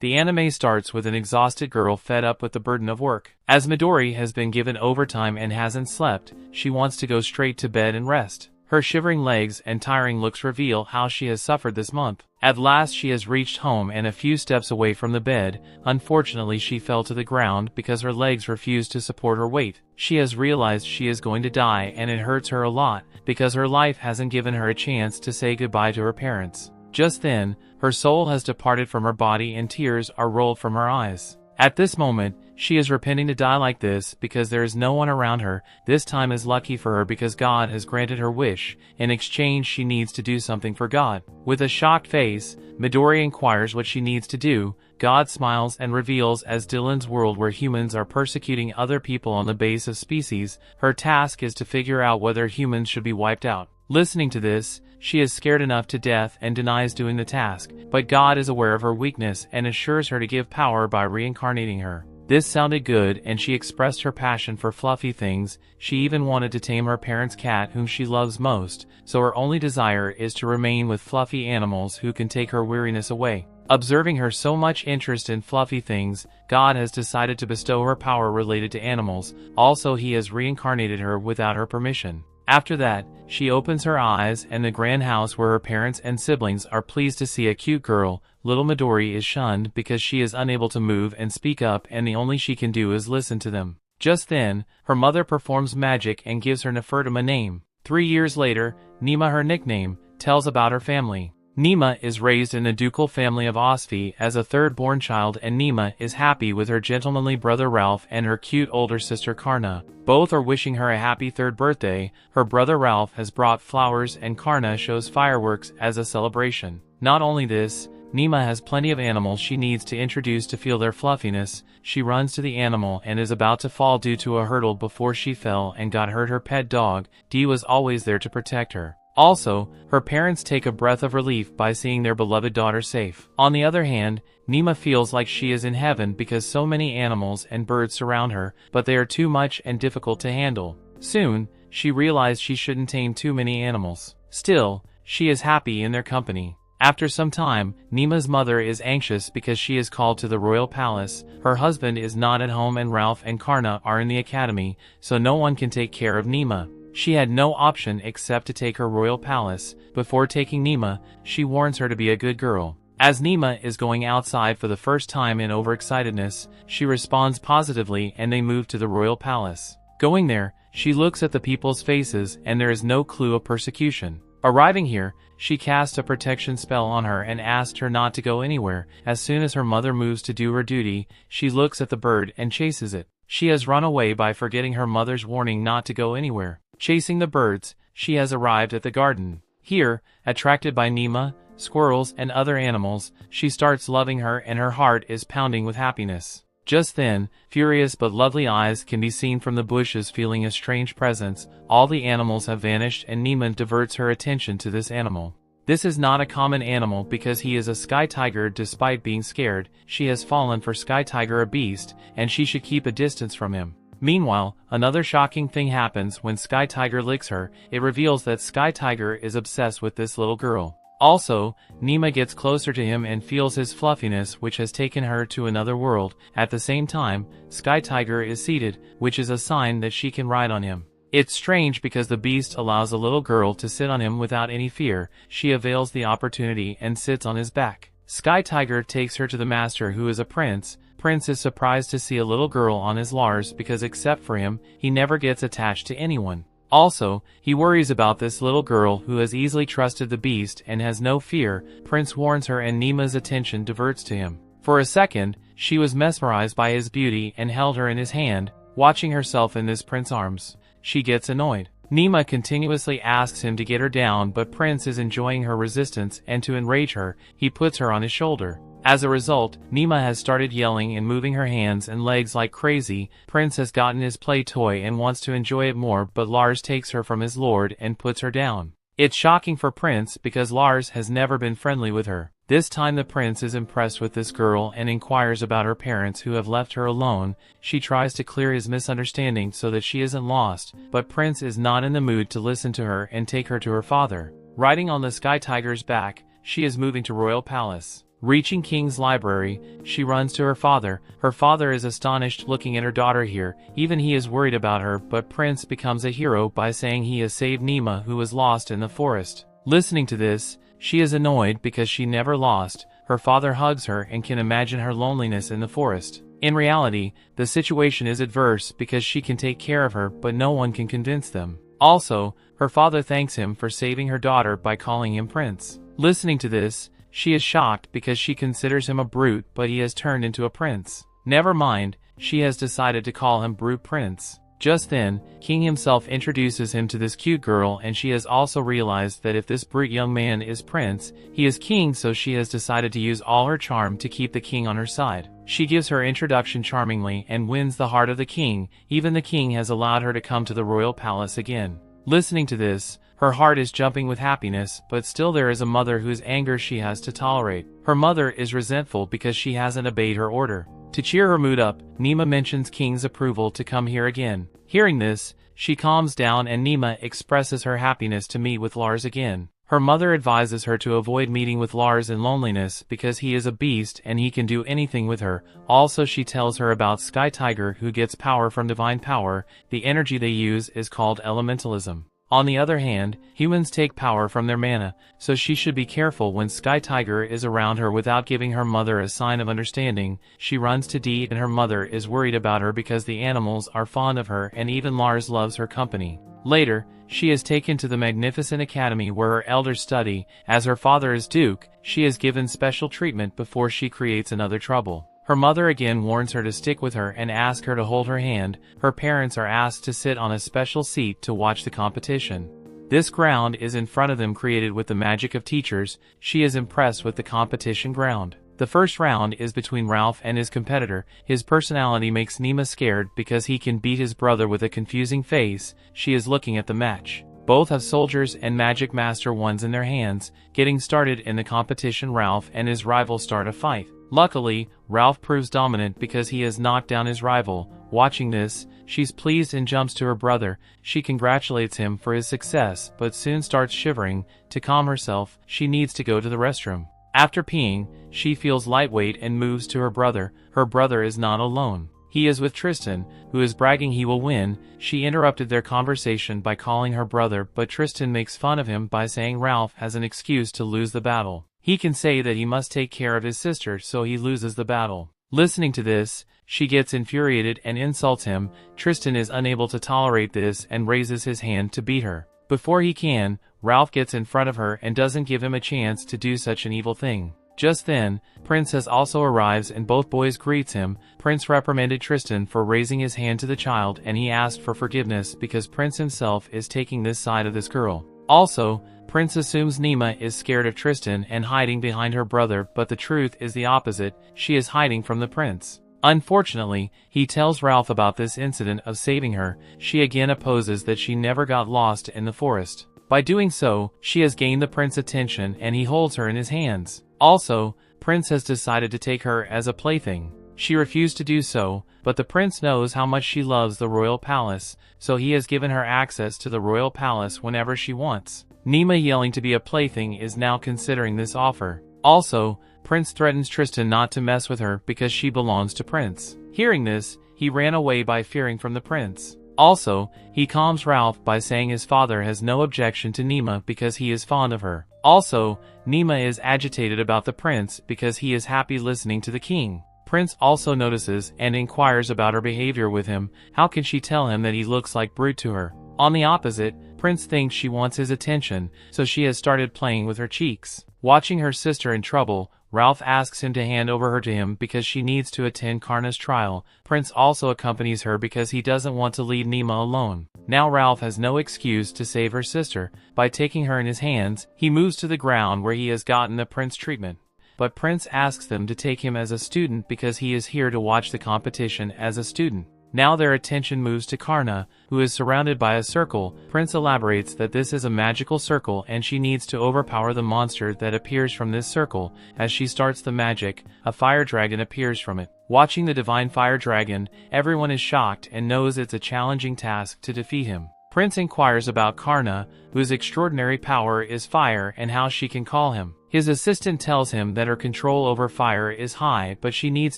The anime starts with an exhausted girl fed up with the burden of work. As Midori has been given overtime and hasn't slept, she wants to go straight to bed and rest. Her shivering legs and tiring looks reveal how she has suffered this month. At last she has reached home and a few steps away from the bed. Unfortunately, she fell to the ground because her legs refused to support her weight. She has realized she is going to die, and it hurts her a lot because her life hasn't given her a chance to say goodbye to her parents. Just then, her soul has departed from her body and tears are rolled from her eyes. At this moment, she is repenting to die like this because there is no one around her. This time is lucky for her because God has granted her wish. In exchange, she needs to do something for God. With a shocked face, Midori inquires what she needs to do. God smiles and reveals, as Dylan's world where humans are persecuting other people on the base of species, her task is to figure out whether humans should be wiped out. Listening to this, she is scared enough to death and denies doing the task, but God is aware of her weakness and assures her to give power by reincarnating her. This sounded good, and she expressed her passion for fluffy things. She even wanted to tame her parents' cat, whom she loves most, so her only desire is to remain with fluffy animals who can take her weariness away. Observing her so much interest in fluffy things, God has decided to bestow her power related to animals. Also, he has reincarnated her without her permission. After that, she opens her eyes, and the grand house where her parents and siblings are pleased to see a cute girl. Little Midori is shunned because she is unable to move and speak up, and the only she can do is listen to them. Just then, her mother performs magic and gives her Nefertum a name. 3 years later, Néma, her nickname, tells about her family. Néma is raised in the ducal family of Osfi as a third-born child, and Néma is happy with her gentlemanly brother Ralph and her cute older sister Karna. Both are wishing her a happy third birthday. Her brother Ralph has brought flowers and Karna shows fireworks as a celebration. Not only this, Néma has plenty of animals she needs to introduce to feel their fluffiness. She runs to the animal and is about to fall due to a hurdle before she fell and got hurt. Her pet dog, Dee, was always there to protect her. Also, her parents take a breath of relief by seeing their beloved daughter safe. On the other hand, Néma feels like she is in heaven because so many animals and birds surround her, but they are too much and difficult to handle. Soon, she realized she shouldn't tame too many animals. Still, she is happy in their company. After some time, Néma's mother is anxious because she is called to the royal palace. Her husband is not at home and Ralph and Karna are in the academy, so no one can take care of Néma. She had no option except to take her royal palace. Before taking Néma, she warns her to be a good girl. As Néma is going outside for the first time in overexcitedness, she responds positively and they move to the royal palace. Going there, she looks at the people's faces and there is no clue of persecution. Arriving here, she casts a protection spell on her and asked her not to go anywhere. As soon as her mother moves to do her duty, she looks at the bird and chases it. She has run away by forgetting her mother's warning not to go anywhere. Chasing the birds, she has arrived at the garden. Here, attracted by Néma, squirrels, and other animals, she starts loving her and her heart is pounding with happiness. Just then, furious but lovely eyes can be seen from the bushes feeling a strange presence. All the animals have vanished and Néma diverts her attention to this animal. This is not a common animal because he is a sky tiger. Despite being scared, she has fallen for Sky Tiger, a beast, and she should keep a distance from him. Meanwhile, another shocking thing happens when Sky Tiger licks her. It reveals that Sky Tiger is obsessed with this little girl. Also, Néma gets closer to him and feels his fluffiness, which has taken her to another world. At the same time, Sky Tiger is seated, which is a sign that she can ride on him. It's strange because the beast allows a little girl to sit on him without any fear. She avails the opportunity and sits on his back. Sky Tiger takes her to the master, who is a prince. Prince is surprised to see a little girl on his Lars because except for him, he never gets attached to anyone. Also, he worries about this little girl who has easily trusted the beast and has no fear. Prince warns her and Néma's attention diverts to him. For a second, she was mesmerized by his beauty and held her in his hand, watching herself in this prince's arms. She gets annoyed. Néma continuously asks him to get her down, but Prince is enjoying her resistance, and to enrage her, he puts her on his shoulder. As a result, Néma has started yelling and moving her hands and legs like crazy. Prince has gotten his play toy and wants to enjoy it more, but Lars takes her from his lord and puts her down. It's shocking for Prince because Lars has never been friendly with her. This time the prince is impressed with this girl and inquires about her parents who have left her alone. She tries to clear his misunderstanding so that she isn't lost, but Prince is not in the mood to listen to her and take her to her father. Riding on the Sky Tiger's back, she is moving to Royal Palace. Reaching King's library, she runs to her father. Her father is astonished looking at her daughter here, even he is worried about her, but Prince becomes a hero by saying he has saved Néma who was lost in the forest. Listening to this, she is annoyed because she never lost. Her father hugs her and can imagine her loneliness in the forest. In reality, the situation is adverse because she can take care of her but no one can convince them. Also, her father thanks him for saving her daughter by calling him Prince. Listening to this, she is shocked because she considers him a brute but he has turned into a prince. Never mind, she has decided to call him Brute Prince. Just then, King himself introduces him to this cute girl and she has also realized that if this brute young man is prince, he is king, so she has decided to use all her charm to keep the king on her side. She gives her introduction charmingly and wins the heart of the king. Even the king has allowed her to come to the royal palace again. Listening to this, her heart is jumping with happiness, but still there is a mother whose anger she has to tolerate. Her mother is resentful because she hasn't obeyed her order. To cheer her mood up, Néma mentions King's approval to come here again. Hearing this, she calms down and Néma expresses her happiness to meet with Lars again. Her mother advises her to avoid meeting with Lars in loneliness because he is a beast and he can do anything with her. Also, she tells her about Sky Tiger who gets power from divine power. The energy they use is called elementalism. On the other hand, humans take power from their mana, so she should be careful when Sky Tiger is around her without giving her mother a sign of understanding. She runs to Dee and her mother is worried about her because the animals are fond of her and even Lars loves her company. Later, she is taken to the magnificent academy where her elders study. As her father is Duke, she is given special treatment before she creates another trouble. Her mother again warns her to stick with her and asks her to hold her hand. Her parents are asked to sit on a special seat to watch the competition. This ground is in front of them, created with the magic of teachers. She is impressed with the competition ground. The first round is between Ralph and his competitor. His personality makes Néma scared because he can beat his brother with a confusing face. She is looking at the match. Both have soldiers and magic master wands in their hands. Getting started in the competition, Ralph and his rival start a fight. Luckily, Ralph proves dominant because he has knocked down his rival. Watching this, she's pleased and jumps to her brother. She congratulates him for his success, but soon starts shivering. To calm herself, she needs to go to the restroom. After peeing, she feels lightweight and moves to her brother. Her brother is not alone. He is with Tristan, who is bragging he will win. She interrupted their conversation by calling her brother, but Tristan makes fun of him by saying Ralph has an excuse to lose the battle. He can say that he must take care of his sister, so he loses the battle. Listening to this, she gets infuriated and insults him. Tristan is unable to tolerate this and raises his hand to beat her. Before he can, Ralph gets in front of her and doesn't give him a chance to do such an evil thing. Just then, Princess also arrives and both boys greets him. Prince reprimanded Tristan for raising his hand to the child and he asked for forgiveness because Prince himself is taking this side of this girl. Also, Prince assumes Néma is scared of Tristan and hiding behind her brother, but the truth is the opposite. She is hiding from the prince. Unfortunately, he tells Ralph about this incident of saving her. She again opposes that she never got lost in the forest. By doing so, she has gained the prince's attention and he holds her in his hands. Also, Prince has decided to take her as a plaything. She refused to do so, but the prince knows how much she loves the royal palace, so he has given her access to the royal palace whenever she wants. Néma, yelling to be a plaything, is now considering this offer. Also, Prince threatens Tristan not to mess with her because she belongs to Prince. Hearing this, he ran away by fearing from the prince. Also, he calms Ralph by saying his father has no objection to Néma because he is fond of her. Also, Néma is agitated about the prince because he is happy listening to the king. Prince also notices and inquires about her behavior with him. How can she tell him that he looks like brute to her? On the opposite, Prince thinks she wants his attention, so she has started playing with her cheeks. Watching her sister in trouble, Ralph asks him to hand over her to him because she needs to attend Karna's trial. Prince also accompanies her because he doesn't want to leave Néma alone. Now Ralph has no excuse to save her sister. By taking her in his hands, he moves to the ground where he has gotten the prince treatment. But Prince asks them to take him as a student because he is here to watch the competition as a student. Now their attention moves to Karna, who is surrounded by a circle. Prince elaborates that this is a magical circle and she needs to overpower the monster that appears from this circle. As she starts the magic, a fire dragon appears from it. Watching the divine fire dragon, everyone is shocked and knows it's a challenging task to defeat him. Prince inquires about Karna, whose extraordinary power is fire, and how she can call him. His assistant tells him that her control over fire is high, but she needs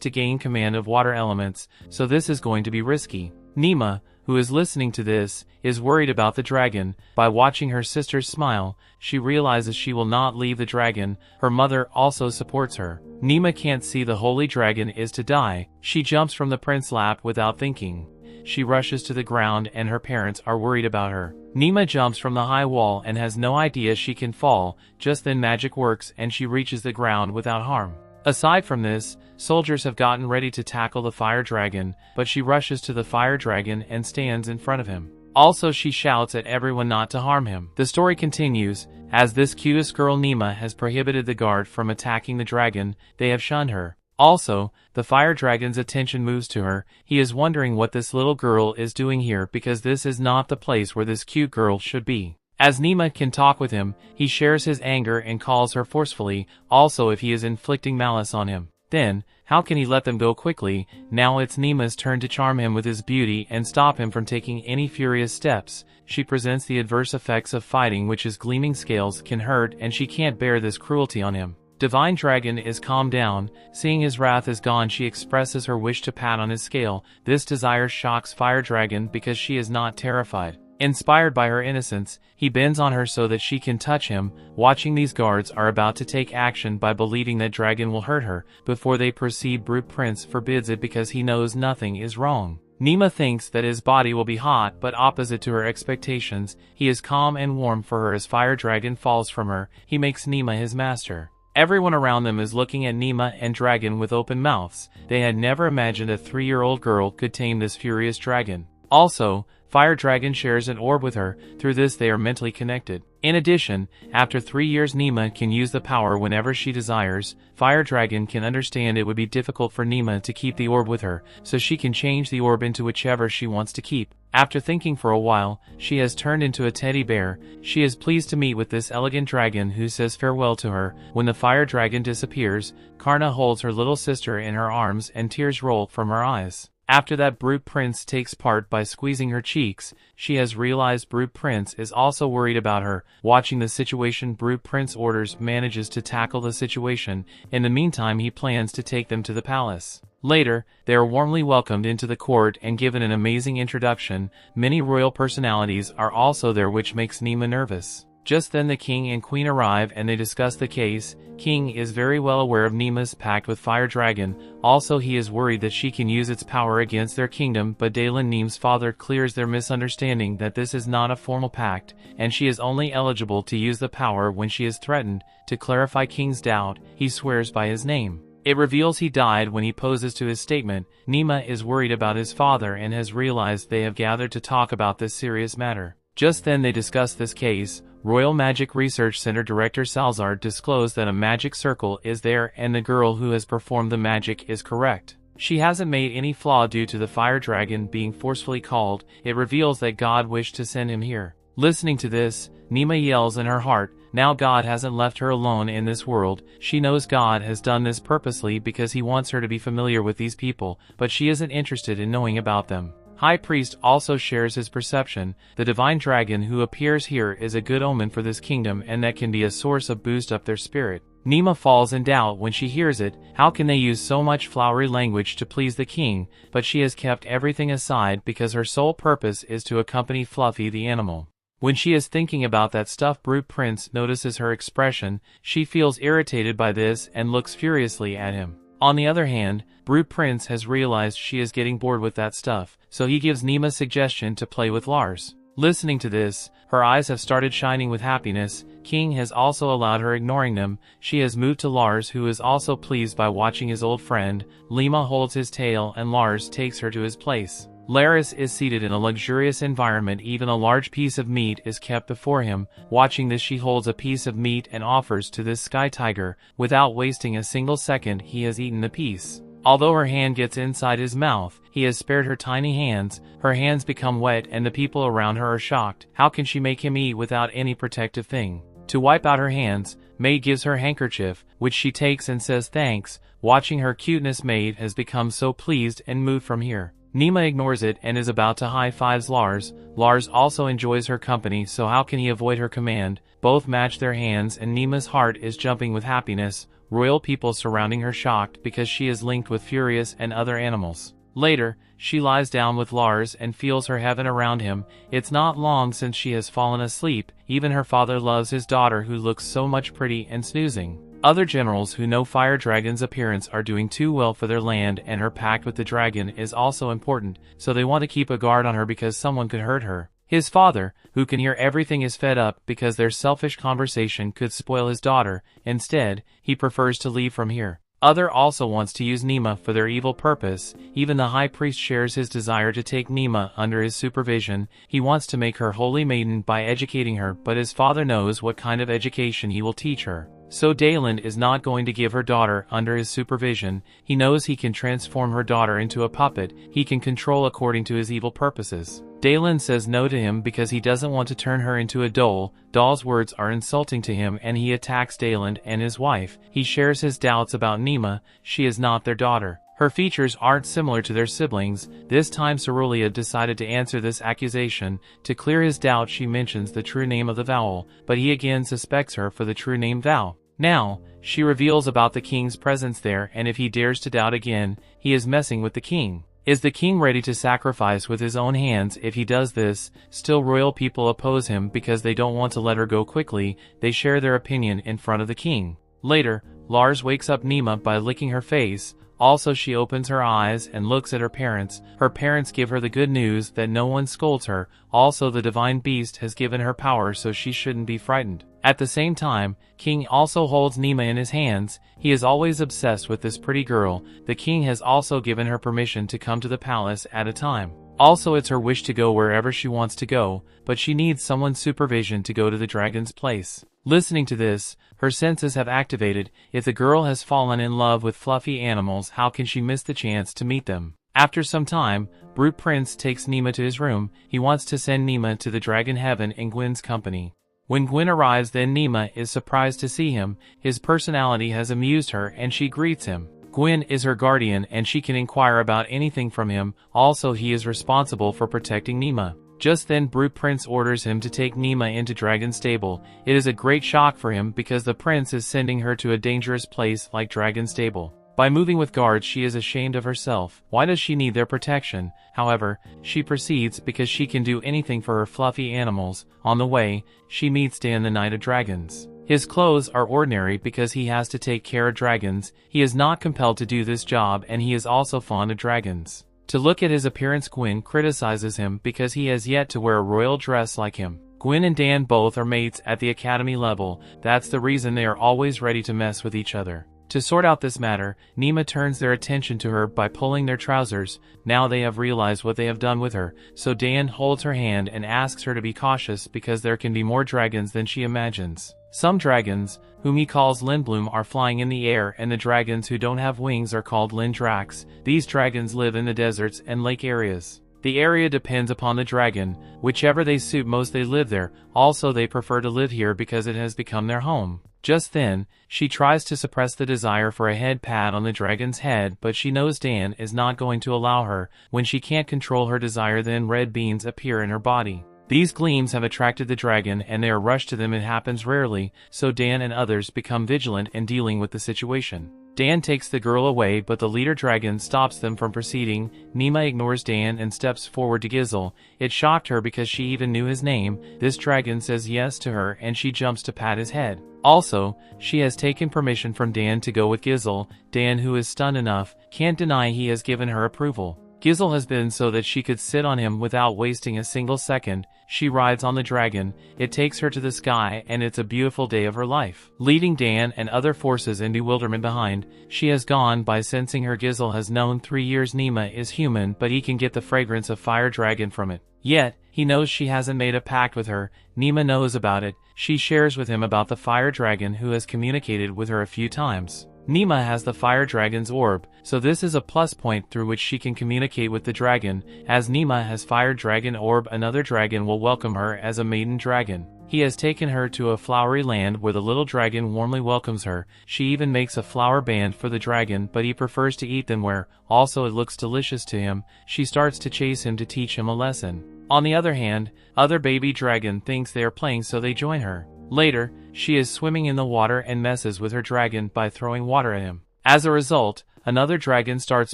to gain command of water elements, so this is going to be risky. Néma, who is listening to this, is worried about the dragon. By watching her sister smile, she realizes she will not leave the dragon. Her mother also supports her. Néma can't see the holy dragon is to die. She jumps from the prince's lap without thinking. She rushes to the ground and her parents are worried about her. Néma jumps from the high wall and has no idea she can fall. Just then magic works and she reaches the ground without harm. Aside from this, soldiers have gotten ready to tackle the fire dragon, but she rushes to the fire dragon and stands in front of him. Also, she shouts at everyone not to harm him. The story continues. As this cutest girl Néma has prohibited the guard from attacking the dragon, they have shunned her. Also, the fire dragon's attention moves to her. He is wondering what this little girl is doing here because this is not the place where this cute girl should be. As Néma can talk with him, he shares his anger and calls her forcefully, also if he is inflicting malice on him. Then, how can he let them go quickly? Now it's Néma's turn to charm him with his beauty and stop him from taking any furious steps. She presents the adverse effects of fighting, which is gleaming scales can hurt and she can't bear this cruelty on him. Divine Dragon is calmed down. Seeing his wrath is gone, she expresses her wish to pat on his scale. This desire shocks Fire Dragon because she is not terrified. Inspired by her innocence, he bends on her so that she can touch him. Watching these guards are about to take action by believing that Dragon will hurt her. Before they proceed, Brute Prince forbids it because he knows nothing is wrong. Néma thinks that his body will be hot, but opposite to her expectations, he is calm and warm for her. As Fire Dragon falls from her, he makes Néma his master. Everyone around them is looking at Néma and Dragon with open mouths. They had never imagined a 3-year-old girl could tame this furious dragon. Also, Fire Dragon shares an orb with her. Through this they are mentally connected. In addition, after 3 years Néma can use the power whenever she desires. Fire Dragon can understand it would be difficult for Néma to keep the orb with her, so she can change the orb into whichever she wants to keep. After thinking for a while, she has turned into a teddy bear. She is pleased to meet with this elegant dragon who says farewell to her. When the fire dragon disappears, Karna holds her little sister in her arms and tears roll from her eyes. After that, Brute Prince takes part by squeezing her cheeks. She has realized Brute Prince is also worried about her. Watching the situation, Brute Prince manages to tackle the situation. In the meantime, he plans to take them to the palace. Later, they are warmly welcomed into the court and given an amazing introduction. Many royal personalities are also there, which makes Néma nervous. Just then the king and queen arrive and they discuss the case. King is very well aware of Néma's pact with Fire Dragon. Also, he is worried that she can use its power against their kingdom, but Dalen Néma's father clears their misunderstanding that this is not a formal pact, and she is only eligible to use the power when she is threatened. To clarify King's doubt, he swears by his name. It reveals he died when he poses to his statement. Néma is worried about his father and has realized they have gathered to talk about this serious matter. Just then they discuss this case. Royal Magic Research Center Director Salazar disclosed that a magic circle is there and the girl who has performed the magic is correct. She hasn't made any flaw due to the fire dragon being forcefully called. It reveals that God wished to send him here. Listening to this, Néma yells in her heart. Now God hasn't left her alone in this world. She knows God has done this purposely because he wants her to be familiar with these people, but she isn't interested in knowing about them. High Priest also shares his perception. The divine dragon who appears here is a good omen for this kingdom and that can be a source of boost up their spirit. Néma falls in doubt when she hears it. How can they use so much flowery language to please the king? But she has kept everything aside because her sole purpose is to accompany Fluffy the animal. When she is thinking about that stuff, Brute Prince notices her expression. She feels irritated by this and looks furiously at him. On the other hand, Brute Prince has realized she is getting bored with that stuff, so he gives Néma a suggestion to play with Lars. Listening to this, her eyes have started shining with happiness. King has also allowed her ignoring them. She has moved to Lars, who is also pleased by watching his old friend. Néma holds his tail and Lars takes her to his place. Laris is seated in a luxurious environment. Even a large piece of meat is kept before him. Watching this, she holds a piece of meat and offers to this sky tiger. Without wasting a single second, he has eaten the piece. Although her hand gets inside his mouth, he has spared her tiny hands. Her hands become wet and the people around her are shocked. How can she make him eat without any protective thing? To wipe out her hands, Maid gives her handkerchief, which she takes and says thanks. Watching her cuteness, Maid has become so pleased and moved from here. Néma ignores it and is about to high-fives Lars. Lars also enjoys her company, so how can he avoid her command? Both match their hands and Néma's heart is jumping with happiness. Royal people surrounding her shocked because she is linked with Furious and other animals. Later, she lies down with Lars and feels her heaven around him. It's not long since she has fallen asleep. Even her father loves his daughter who looks so much pretty and snoozing. Other generals who know Fire Dragon's appearance are doing too well for their land, and her pact with the dragon is also important, so they want to keep a guard on her because someone could hurt her. His father, who can hear everything, is fed up because their selfish conversation could spoil his daughter. Instead, he prefers to leave from here. Other also wants to use Néma for their evil purpose. Even the high priest shares his desire to take Néma under his supervision. He wants to make her holy maiden by educating her, but his father knows what kind of education he will teach her. So Dayland is not going to give her daughter under his supervision. He knows he can transform her daughter into a puppet he can control according to his evil purposes. Dayland says no to him because he doesn't want to turn her into a doll. Doll's words are insulting to him and he attacks Dayland and his wife. He shares his doubts about Néma. She is not their daughter. Her features aren't similar to their siblings. This time Cerulean decided to answer this accusation. To clear his doubt, she mentions the true name of the vowel, but he again suspects her for the true name Vow. Now, she reveals about the king's presence there, and if he dares to doubt again, he is messing with the king. Is the king ready to sacrifice with his own hands if he does this? Still, royal people oppose him because they don't want to let her go quickly. They share their opinion in front of the king. Later, Lars wakes up Néma by licking her face. Also, she opens her eyes and looks at her parents. Her parents give her the good news that no one scolds her. Also, the divine beast has given her power, so she shouldn't be frightened. At the same time, King also holds Néma in his hands. He is always obsessed with this pretty girl. The king has also given her permission to come to the palace at a time. Also, it's her wish to go wherever she wants to go, but she needs someone's supervision to go to the dragon's place. Listening to this, her senses have activated. If the girl has fallen in love with fluffy animals, how can she miss the chance to meet them? After some time, Brute Prince takes Néma to his room. He wants to send Néma to the dragon heaven in Gwen's company. When Gwen arrives, then Néma is surprised to see him. His personality has amused her and she greets him. Gwen is her guardian and she can inquire about anything from him. Also, he is responsible for protecting Néma. Just then, Brute Prince orders him to take Néma into Dragon's Stable. It is a great shock for him because the prince is sending her to a dangerous place like Dragon's Stable. By moving with guards, she is ashamed of herself. Why does she need their protection? However, she proceeds because she can do anything for her fluffy animals. On the way, she meets Dan, the Knight of Dragons. His clothes are ordinary because he has to take care of dragons. He is not compelled to do this job and he is also fond of dragons. To look at his appearance, Gwen criticizes him because he has yet to wear a royal dress like him. Gwen and Dan both are mates at the academy level. That's the reason they are always ready to mess with each other. To sort out this matter, Néma turns their attention to her by pulling their trousers. Now they have realized what they have done with her, so Dan holds her hand and asks her to be cautious because there can be more dragons than she imagines. Some dragons, whom he calls Lindblom, are flying in the air, and the dragons who don't have wings are called Lindrax. These dragons live in the deserts and lake areas. The area depends upon the dragon. Whichever they suit most, they live there. Also, they prefer to live here because it has become their home. Just then, she tries to suppress the desire for a head pat on the dragon's head, but she knows Dan is not going to allow her. When she can't control her desire, then red beams appear in her body. These gleams have attracted the dragon and they are rushed to them. It happens rarely, so Dan and others become vigilant in dealing with the situation. Dan takes the girl away, but the leader dragon stops them from proceeding. Néma ignores Dan and steps forward to Gizel. It shocked her because she even knew his name. This dragon says yes to her and she jumps to pat his head. Also, she has taken permission from Dan to go with Gizel. Dan, who is stunned enough, can't deny he has given her approval. Gizel has been so that she could sit on him without wasting a single second. She rides on the dragon. It takes her to the sky and it's a beautiful day of her life. Leaving Dan and other forces in bewilderment behind, she has gone by sensing her. Gizel has known 3 years Néma is human, but he can get the fragrance of fire dragon from it. Yet, he knows she hasn't made a pact with her. Néma knows about it. She shares with him about the fire dragon who has communicated with her a few times. Néma has the fire dragon's orb, so this is a plus point through which she can communicate with the dragon. As Néma has fire dragon orb, another dragon will welcome her as a maiden dragon. He has taken her to a flowery land where the little dragon warmly welcomes her. She even makes a flower band for the dragon, but he prefers to eat them where, also it looks delicious to him. She starts to chase him to teach him a lesson. On the other hand, other baby dragon thinks they are playing, so they join her. Later, she is swimming in the water and messes with her dragon by throwing water at him. As a result, another dragon starts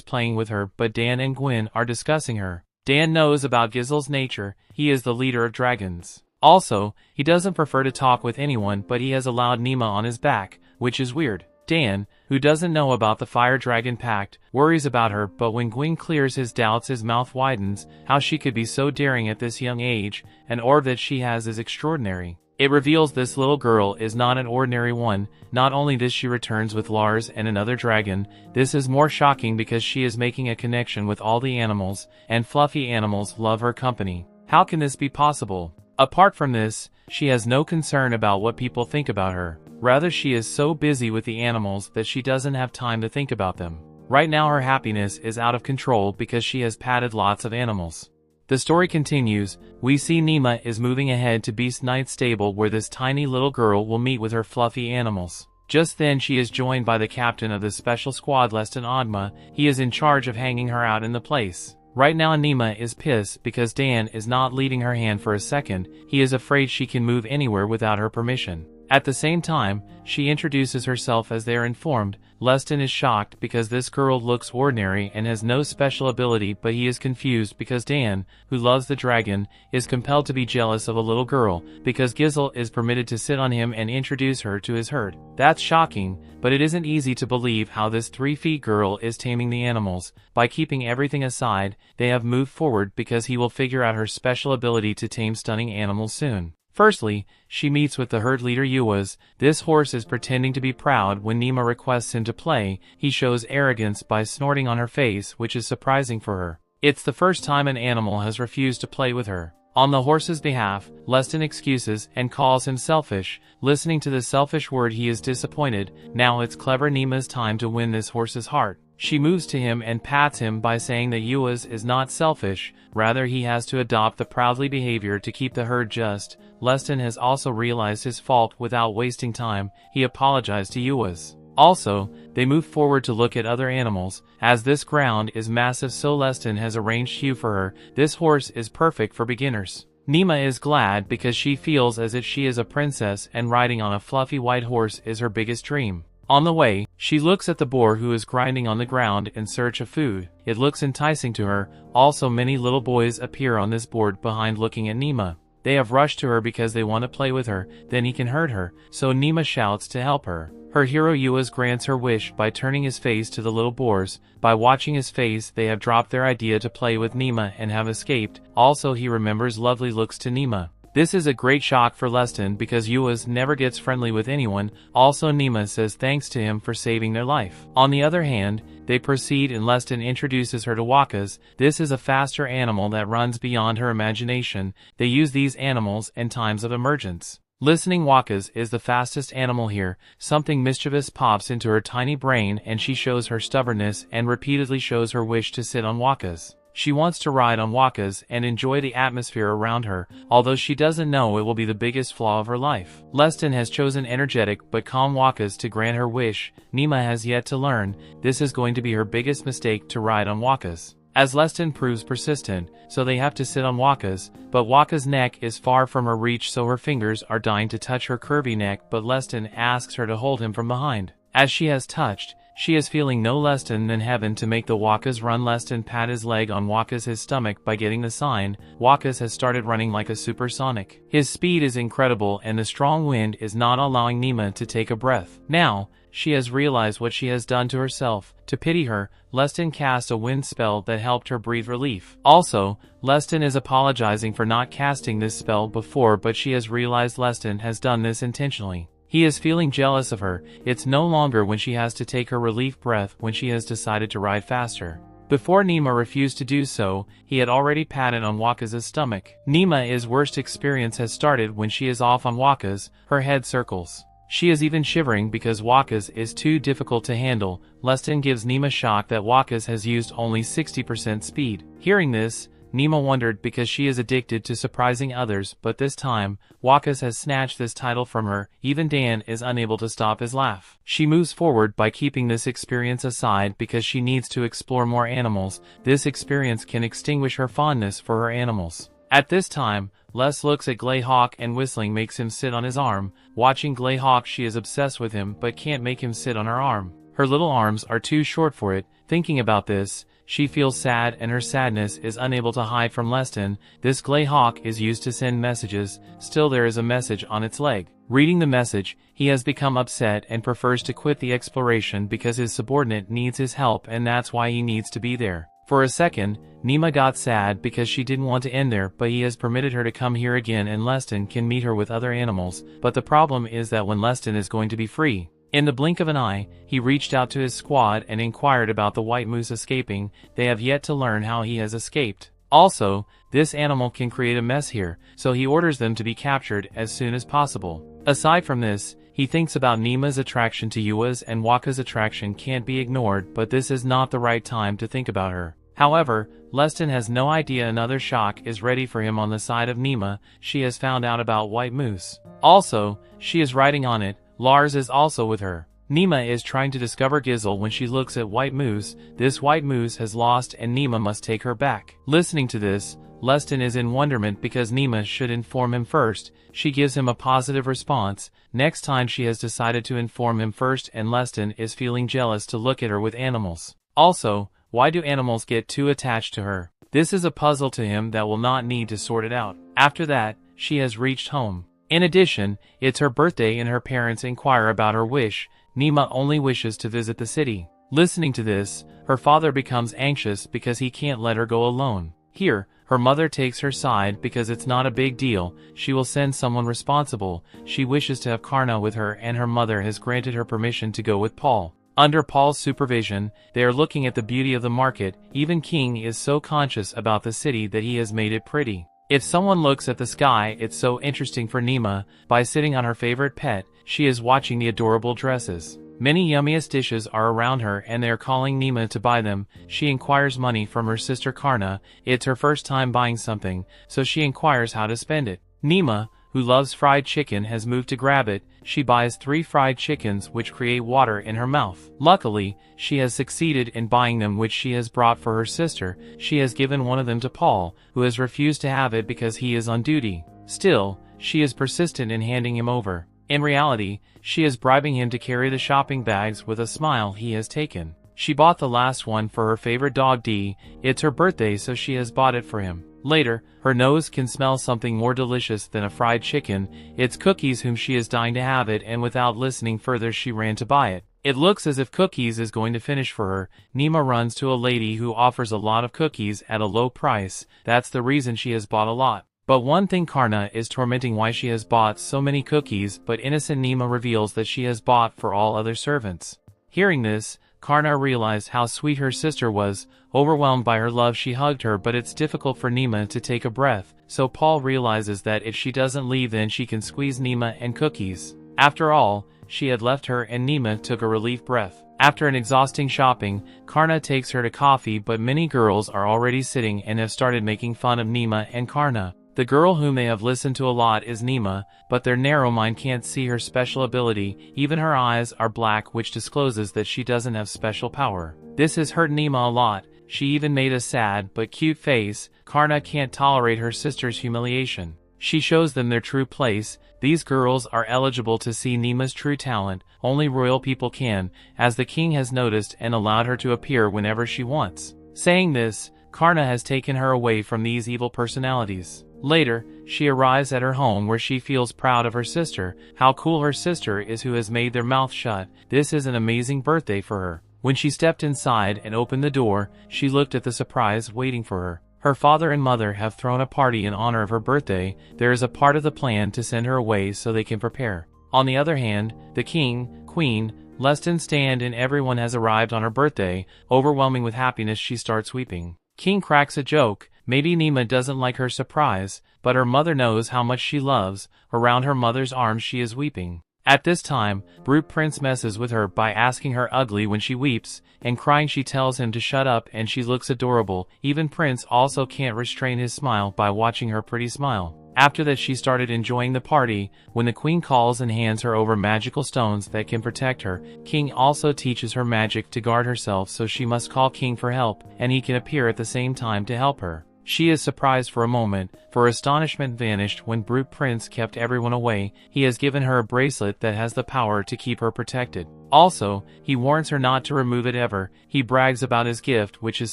playing with her, but Dan and Gwen are discussing her. Dan knows about Gizel's nature. He is the leader of dragons. Also, he doesn't prefer to talk with anyone, but he has allowed Néma on his back, which is weird. Dan, who doesn't know about the Fire Dragon Pact, worries about her, but when Gwen clears his doubts, his mouth widens. How she could be so daring at this young age. An orb that she has is extraordinary. It reveals this little girl is not an ordinary one. Not only this, she returns with Lars and another dragon. This is more shocking because she is making a connection with all the animals, and fluffy animals love her company. How can this be possible? Apart from this, she has no concern about what people think about her. Rather, she is so busy with the animals that she doesn't have time to think about them. Right now her happiness is out of control because she has patted lots of animals. The story continues. We see Néma is moving ahead to Beast Knight's stable where this tiny little girl will meet with her fluffy animals. Just then she is joined by the captain of the special squad, Leston Odma. He is in charge of hanging her out in the place. Right now Néma is pissed because Dan is not leading her hand for a second. He is afraid she can move anywhere without her permission. At the same time, she introduces herself as they are informed. Leston is shocked because this girl looks ordinary and has no special ability, but he is confused because Dan, who loves the dragon, is compelled to be jealous of a little girl because Gizel is permitted to sit on him and introduce her to his herd. That's shocking, but it isn't easy to believe how this 3-feet girl is taming the animals. By keeping everything aside, they have moved forward because he will figure out her special ability to tame stunning animals soon. Firstly, she meets with the herd leader Yuas. This horse is pretending to be proud when Néma requests him to play. He shows arrogance by snorting on her face, which is surprising for her. It's the first time an animal has refused to play with her. On the horse's behalf, Leston excuses and calls him selfish. Listening to the selfish word, he is disappointed. Now it's clever Néma's time to win this horse's heart. She moves to him and pats him by saying that Yuas is not selfish, rather he has to adopt the proudly behavior to keep the herd just. Leston has also realized his fault. Without wasting time, he apologized to Yuas. Also, they move forward to look at other animals. As this ground is massive, so Leston has arranged Hugh for her. This horse is perfect for beginners. Néma is glad because she feels as if she is a princess and riding on a fluffy white horse is her biggest dream. On the way, she looks at the boar who is grinding on the ground in search of food. It looks enticing to her. Also, many little boys appear on this board behind looking at Néma. They have rushed to her because they want to play with her, then he can hurt her, so Néma shouts to help her. Her hero Yuas grants her wish by turning his face to the little boars. By watching his face, they have dropped their idea to play with Néma and have escaped. Also, he remembers lovely looks to Néma. This is a great shock for Leston because Yuas never gets friendly with anyone. Also, Néma says thanks to him for saving their life. On the other hand, they proceed and Leston introduces her to wakas. This is a faster animal that runs beyond her imagination. They use these animals in times of emergence. Listening wakas is the fastest animal here. Something mischievous pops into her tiny brain and she shows her stubbornness and repeatedly shows her wish to sit on wakas. She wants to ride on wakas and enjoy the atmosphere around her, although she doesn't know it will be the biggest flaw of her life. Leston has chosen energetic but calm wakas to grant her wish. Néma has yet to learn. This is going to be her biggest mistake, to ride on wakas. As Leston proves persistent, so they have to sit on wakas, but Waka's neck is far from her reach, so her fingers are dying to touch her curvy neck, but Leston asks her to hold him from behind. As she has touched, she is feeling no less than heaven to make the wakas run. Leston pat his leg on his stomach by getting the sign. Wakas has started running like a supersonic. His speed is incredible and the strong wind is not allowing Néma to take a breath. Now, she has realized what she has done to herself. To pity her, Leston cast a wind spell that helped her breathe relief. Also, Leston is apologizing for not casting this spell before, but she has realized Leston has done this intentionally. He is feeling jealous of her. It's no longer when she has to take her relief breath when she has decided to ride faster. Before Néma refused to do so, he had already patted on Waka's stomach. Néma's worst experience has started when she is off on wakas. Her head circles. She is even shivering because wakas is too difficult to handle. Leston gives Néma shock that wakas has used only 60% speed. Hearing this, Néma wondered because she is addicted to surprising others, but this time, Wakas has snatched this title from her. Even Dan is unable to stop his laugh. She moves forward by keeping this experience aside because she needs to explore more animals. This experience can extinguish her fondness for her animals. At this time, Les looks at Greyhawk and whistling makes him sit on his arm. Watching Greyhawk, she is obsessed with him but can't make him sit on her arm. Her little arms are too short for it. Thinking about this, she feels sad and her sadness is unable to hide from Leston. This Greyhawk is used to send messages, still there is a message on its leg. Reading the message, he has become upset and prefers to quit the exploration because his subordinate needs his help and that's why he needs to be there. For a second, Néma got sad because she didn't want to end there, but he has permitted her to come here again and Leston can meet her with other animals, but the problem is that when Leston is going to be free. In the blink of an eye, he reached out to his squad and inquired about the white moose escaping. They have yet to learn how he has escaped. Also, this animal can create a mess here, so he orders them to be captured as soon as possible. Aside from this, he thinks about Néma's attraction to Yua's and Waka's attraction can't be ignored, but this is not the right time to think about her. However, Leston has no idea another shock is ready for him on the side of Néma. She has found out about White Moose. Also, she is riding on it. Lars is also with her. Néma is trying to discover Gizzle when she looks at White Moose. This White Moose has lost and Néma must take her back. Listening to this, Leston is in wonderment because Néma should inform him first. She gives him a positive response. Next time she has decided to inform him first and Leston is feeling jealous to look at her with animals. Also, why do animals get too attached to her? This is a puzzle to him that will not need to sort it out. After that, she has reached home. In addition, it's her birthday and her parents inquire about her wish. Néma only wishes to visit the city. Listening to this, her father becomes anxious because he can't let her go alone. Here, her mother takes her side because it's not a big deal. She will send someone responsible. She wishes to have Karna with her and her mother has granted her permission to go with Paul. Under Paul's supervision, they are looking at the beauty of the market. Even King is so conscious about the city that he has made it pretty. If someone looks at the sky, it's so interesting for Néma. By sitting on her favorite pet, she is watching the adorable dresses. Many yummiest dishes are around her and they are calling Néma to buy them. She inquires money from her sister Karna. It's her first time buying something, so she inquires how to spend it. Néma, who loves fried chicken, has moved to grab it. She buys 3 fried chickens which create water in her mouth. Luckily, she has succeeded in buying them, which she has brought for her sister. She has given one of them to Paul, who has refused to have it because he is on duty. Still, she is persistent in handing him over. In reality, she is bribing him to carry the shopping bags with a smile he has taken. She bought the last one for her favorite dog D. It's her birthday, so she has bought it for him. Later, her nose can smell something more delicious than a fried chicken. It's Cookies whom she is dying to have it, and without listening further she ran to buy it. It looks as if Cookies is going to finish for her. Néma runs to a lady who offers a lot of cookies at a low price. That's the reason she has bought a lot. But one thing Karna is tormenting why she has bought so many cookies, but innocent Néma reveals that she has bought for all other servants. Hearing this, Karna realized how sweet her sister was. Overwhelmed by her love, she hugged her, but it's difficult for Néma to take a breath, so Paul realizes that if she doesn't leave then she can squeeze Néma and Cookies. After all, she had left her and Néma took a relief breath. After an exhausting shopping, Karna takes her to coffee, but many girls are already sitting and have started making fun of Néma and Karna. The girl whom they have listened to a lot is Néma, but their narrow mind can't see her special ability. Even her eyes are black, which discloses that she doesn't have special power. This has hurt Néma a lot. She even made a sad but cute face. Karna can't tolerate her sister's humiliation. She shows them their true place. These girls are eligible to see Néma's true talent. Only royal people can, as the king has noticed and allowed her to appear whenever she wants. Saying this, Karna has taken her away from these evil personalities. Later, she arrives at her home where she feels proud of her sister. How cool her sister is who has made their mouth shut. This is an amazing birthday for her. When she stepped inside and opened the door, she looked at the surprise waiting for her. Her father and mother have thrown a party in honor of her birthday. There is a part of the plan to send her away so they can prepare. On the other hand, the king, queen, Leston stand and everyone has arrived on her birthday. Overwhelming with happiness, she starts weeping. King cracks a joke. Maybe Néma doesn't like her surprise, but her mother knows how much she loves. Around her mother's arms she is weeping. At this time, Brute Prince messes with her by asking her ugly when she weeps, and crying she tells him to shut up and she looks adorable. Even Prince also can't restrain his smile by watching her pretty smile. After that she started enjoying the party, when the queen calls and hands her over magical stones that can protect her. King also teaches her magic to guard herself, so she must call King for help, and he can appear at the same time to help her. She is surprised for a moment, for astonishment vanished when Brute Prince kept everyone away. He has given her a bracelet that has the power to keep her protected. Also, he warns her not to remove it ever. He brags about his gift, which is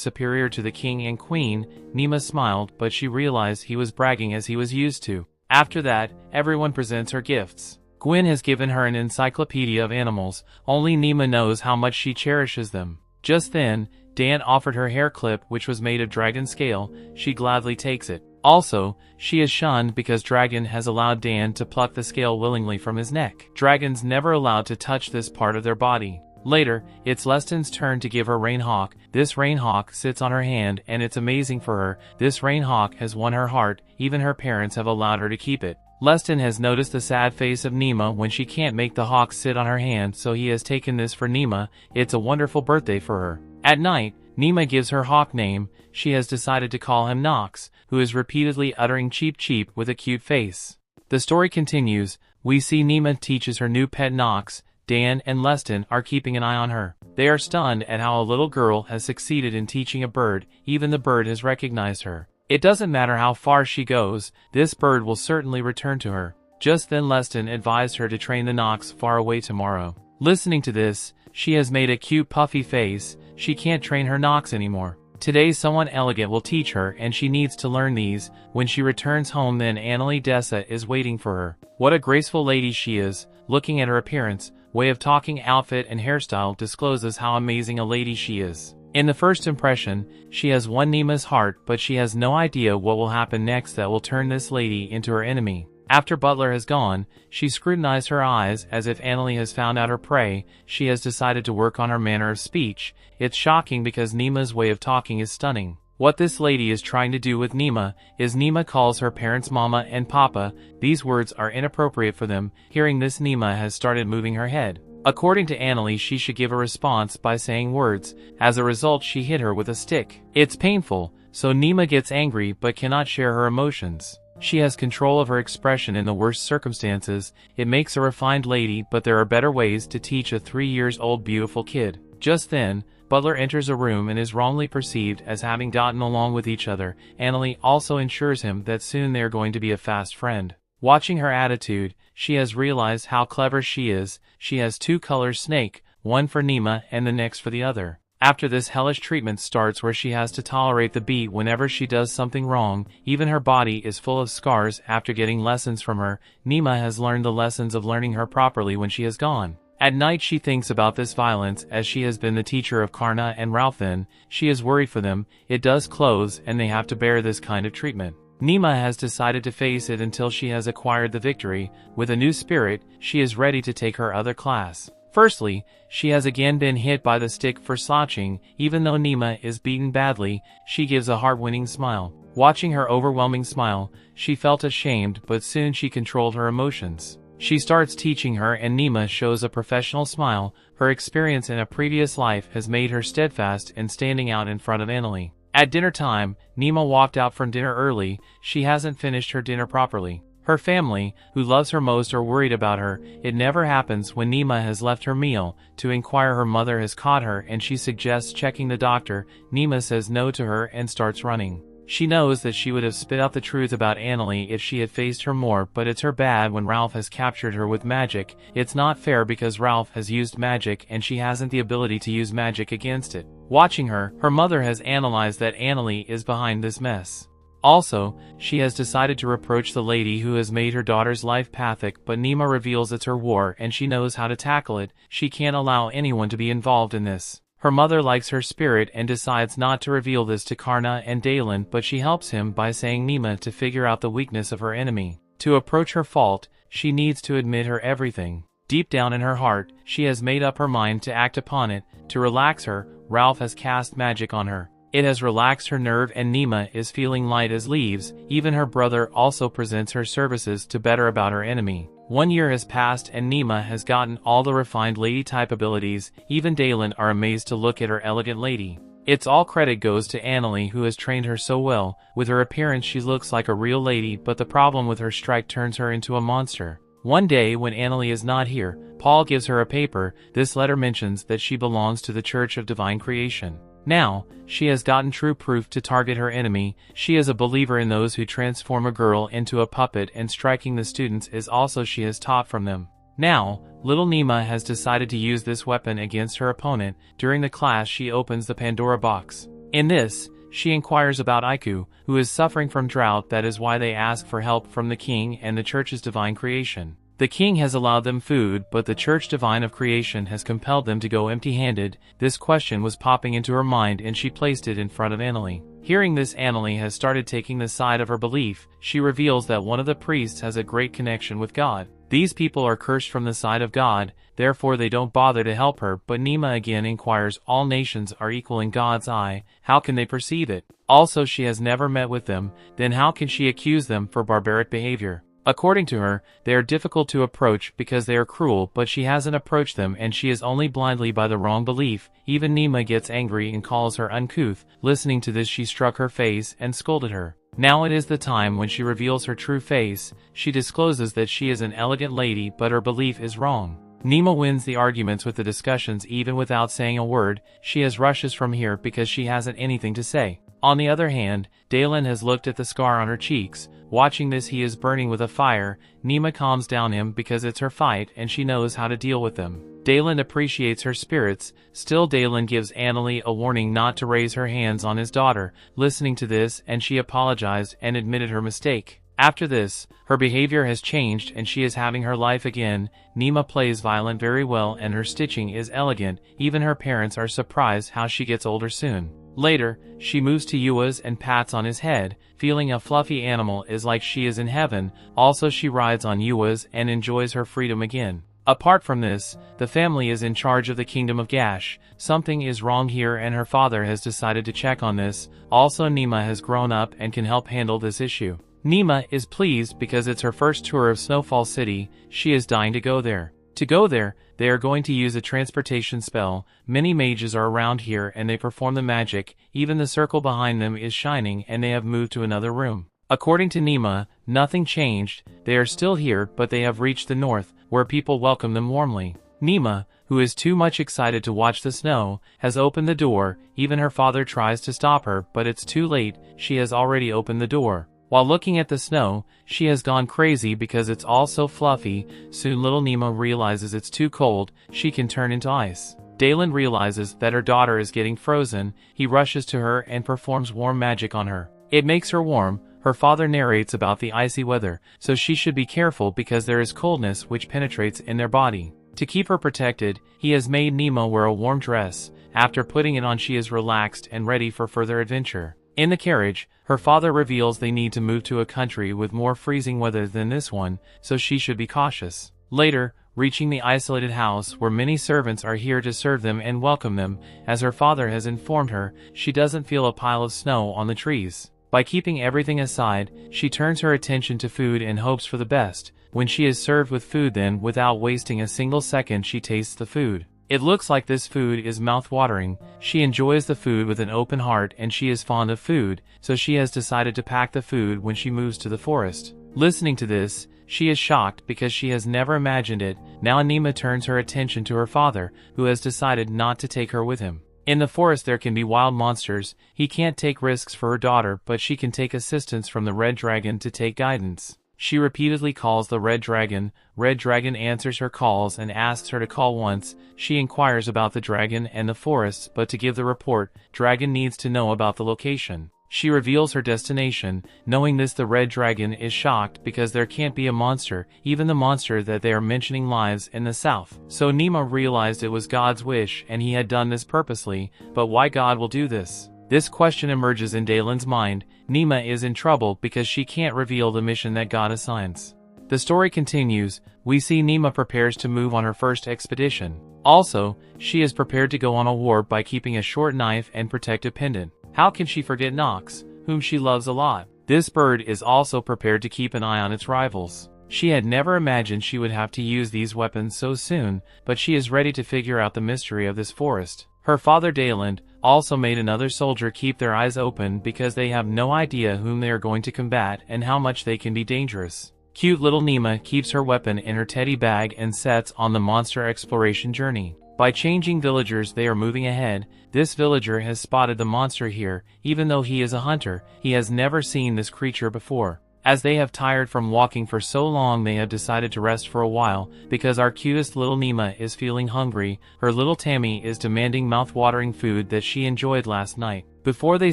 superior to the king and queen. Néma smiled, but she realized he was bragging as he was used to. After that, everyone presents her gifts. Gwen has given her an encyclopedia of animals. Only Néma knows how much she cherishes them. Just then, Dan offered her hair clip, which was made of dragon scale. She gladly takes it. Also, she is shunned because Dragon has allowed Dan to pluck the scale willingly from his neck. Dragons never allowed to touch this part of their body. Later, it's Leston's turn to give her Rainhawk. This Rainhawk sits on her hand and it's amazing for her. This Rainhawk has won her heart. Even her parents have allowed her to keep it. Leston has noticed the sad face of Néma when she can't make the hawk sit on her hand, so he has taken this for Néma. It's a wonderful birthday for her. At night, Néma gives her hawk name. She has decided to call him Nox, who is repeatedly uttering cheep cheep with a cute face. The story continues. We see Néma teaches her new pet Nox. Dan and Leston are keeping an eye on her. They are stunned at how a little girl has succeeded in teaching a bird. Even the bird has recognized her. It doesn't matter how far she goes, this bird will certainly return to her. Just then Leston advised her to train the Nox far away tomorrow. Listening to this, she has made a cute puffy face. She can't train her Nox anymore. Today someone elegant will teach her and she needs to learn these. When she returns home then Annalie Dessa is waiting for her. What a graceful lady she is. Looking at her appearance, way of talking, outfit and hairstyle discloses how amazing a lady she is. In the first impression, she has won Néma's heart, but she has no idea what will happen next that will turn this lady into her enemy. After Butler has gone, she scrutinized her eyes as if Annalie has found out her prey. She has decided to work on her manner of speech. It's shocking because Néma's way of talking is stunning. What this lady is trying to do with Néma is Néma calls her parents mama and papa. These words are inappropriate for them. Hearing this, Néma has started moving her head. According to Annalie, she should give a response by saying words. As a result, she hit her with a stick. It's painful, so Néma gets angry but cannot share her emotions. She has control of her expression in the worst circumstances. It makes a refined lady, but there are better ways to teach a 3-year-old beautiful kid. Just then, Butler enters a room and is wrongly perceived as having gotten along with each other. Annalie also assures him that soon they are going to be a fast friend. Watching her attitude, she has realized how clever she is. She has 2 colors snake, one for Néma and the next for the other. After this, hellish treatment starts where she has to tolerate the beat whenever she does something wrong. Even her body is full of scars after getting lessons from her. Néma has learned the lessons of learning her properly when she has gone. At night she thinks about this violence as she has been the teacher of Karna and Ralph. Then, she is worried for them. It does close and they have to bear this kind of treatment. Néma has decided to face it until she has acquired the victory. With a new spirit, she is ready to take her other class. Firstly, she has again been hit by the stick for slouching. Even though Néma is beaten badly, she gives a heart-winning smile. Watching her overwhelming smile, she felt ashamed, but soon she controlled her emotions. She starts teaching her and Néma shows a professional smile. Her experience in a previous life has made her steadfast in standing out in front of Annalie. At dinner time, Néma walked out from dinner early. She hasn't finished her dinner properly. Her family, who loves her most, are worried about her. It never happens when Néma has left her meal. To inquire, her mother has caught her and she suggests checking the doctor. Néma says no to her and starts running. She knows that she would have spit out the truth about Annalie if she had faced her more, but it's her bad when Ralph has captured her with magic. It's not fair because Ralph has used magic and she hasn't the ability to use magic against it. Watching her, her mother has analyzed that Annalie is behind this mess. Also, she has decided to reproach the lady who has made her daughter's life pathic, but Néma reveals it's her war and she knows how to tackle it. She can't allow anyone to be involved in this. Her mother likes her spirit and decides not to reveal this to Karna and Dalen, but she helps him by saying Néma to figure out the weakness of her enemy. To approach her fault, she needs to admit her everything. Deep down in her heart, she has made up her mind to act upon it. To relax her, Ralph has cast magic on her. It has relaxed her nerve and Néma is feeling light as leaves. Even her brother also presents her services to better about her enemy. 1 year has passed and Néma has gotten all the refined lady type abilities. Even Dalen are amazed to look at her elegant lady. It's all credit goes to Annalie, who has trained her so well. With her appearance she looks like a real lady, but the problem with her strike turns her into a monster. One day when Annalie is not here, Paul gives her a paper. This letter mentions that she belongs to the Church of Divine Creation. Now, she has gotten true proof to target her enemy. She is a believer in those who transform a girl into a puppet, and striking the students is also she has taught from them. Now, little Néma has decided to use this weapon against her opponent. During the class she opens the Pandora box. In this, she inquires about Iku, who is suffering from drought. That is why they ask for help from the king and the Church's divine creation. The king has allowed them food, but the Church Divine of Creation has compelled them to go empty-handed. This question was popping into her mind and she placed it in front of Annalie. Hearing this, Annalie has started taking the side of her belief. She reveals that one of the priests has a great connection with God. These people are cursed from the side of God, therefore they don't bother to help her. But Néma again inquires, all nations are equal in God's eye, how can they perceive it? Also, she has never met with them, then how can she accuse them for barbaric behavior? According to her, they are difficult to approach because they are cruel, but she hasn't approached them and she is only blindly by the wrong belief. Even Néma gets angry and calls her uncouth. Listening to this, she struck her face and scolded her. Now it is the time when she reveals her true face. She discloses that she is an elegant lady, but her belief is wrong. Néma wins the arguments with the discussions even without saying a word. She has rushes from here because she hasn't anything to say. On the other hand, Dalen has looked at the scar on her cheeks. Watching this, he is burning with a fire. Néma calms down him because it's her fight and she knows how to deal with them. Dalen appreciates her spirits. Still, Dalen gives Annalie a warning not to raise her hands on his daughter. Listening to this, and she apologized and admitted her mistake. After this, her behavior has changed and she is having her life again. Néma plays violin very well and her stitching is elegant. Even her parents are surprised how she gets older soon. Later, she moves to Yua's and pats on his head. Feeling a fluffy animal is like she is in heaven. Also, she rides on Yua's and enjoys her freedom again. Apart from this, the family is in charge of the kingdom of Gash. Something is wrong here and her father has decided to check on this. Also, Néma has grown up and can help handle this issue. Néma is pleased because it's her first tour of Snowfall City. She is dying to go there. To go there, they are going to use a transportation spell. Many mages are around here and they perform the magic. Even the circle behind them is shining and they have moved to another room. According to Néma, nothing changed. They are still here, but they have reached the north, where people welcome them warmly. Néma, who is too much excited to watch the snow, has opened the door. Even her father tries to stop her, but it's too late. She has already opened the door. While looking at the snow, she has gone crazy because it's all so fluffy. Soon little Néma realizes it's too cold. She can turn into ice. Dalen realizes that her daughter is getting frozen. He rushes to her and performs warm magic on her. It makes her warm. Her father narrates about the icy weather, so she should be careful because there is coldness which penetrates in their body. To keep her protected, he has made Néma wear a warm dress. After putting it on, she is relaxed and ready for further adventure. In the carriage, her father reveals they need to move to a country with more freezing weather than this one, so she should be cautious. Later, reaching the isolated house where many servants are here to serve them and welcome them, as her father has informed her, she doesn't feel a pile of snow on the trees. By keeping everything aside, she turns her attention to food and hopes for the best. When she is served with food, then, without wasting a single second, she tastes the food. It looks like this food is mouth-watering. She enjoys the food with an open heart and she is fond of food, so she has decided to pack the food when she moves to the forest. Listening to this, she is shocked because she has never imagined it. Now Néma turns her attention to her father, who has decided not to take her with him. In the forest there can be wild monsters. He can't take risks for her daughter, but she can take assistance from the Red Dragon to take guidance. She repeatedly calls the Red Dragon. Red Dragon answers her calls and asks her to call once. She inquires about the dragon and the forests, but to give the report, Dragon needs to know about the location. She reveals her destination. Knowing this, the Red Dragon is shocked because there can't be a monster. Even the monster that they are mentioning lives in the south. So Néma realized it was God's wish and he had done this purposely, but why God will do this? This question emerges in Dalen's mind. Néma is in trouble because she can't reveal the mission that God assigns. The story continues. We see Néma prepares to move on her first expedition. Also, she is prepared to go on a war by keeping a short knife and protective pendant. How can she forget Nox, whom she loves a lot? This bird is also prepared to keep an eye on its rivals. She had never imagined she would have to use these weapons so soon, but she is ready to figure out the mystery of this forest. Her father Dayland also made another soldier keep their eyes open because they have no idea whom they are going to combat and how much they can be dangerous. Cute little Néma keeps her weapon in her teddy bag and sets on the monster exploration journey. By changing villagers they are moving ahead. This villager has spotted the monster here. Even though he is a hunter, he has never seen this creature before. As they have tired from walking for so long, they have decided to rest for a while, because our cutest little Néma is feeling hungry. Her little Tame is demanding mouth-watering food that she enjoyed last night. Before they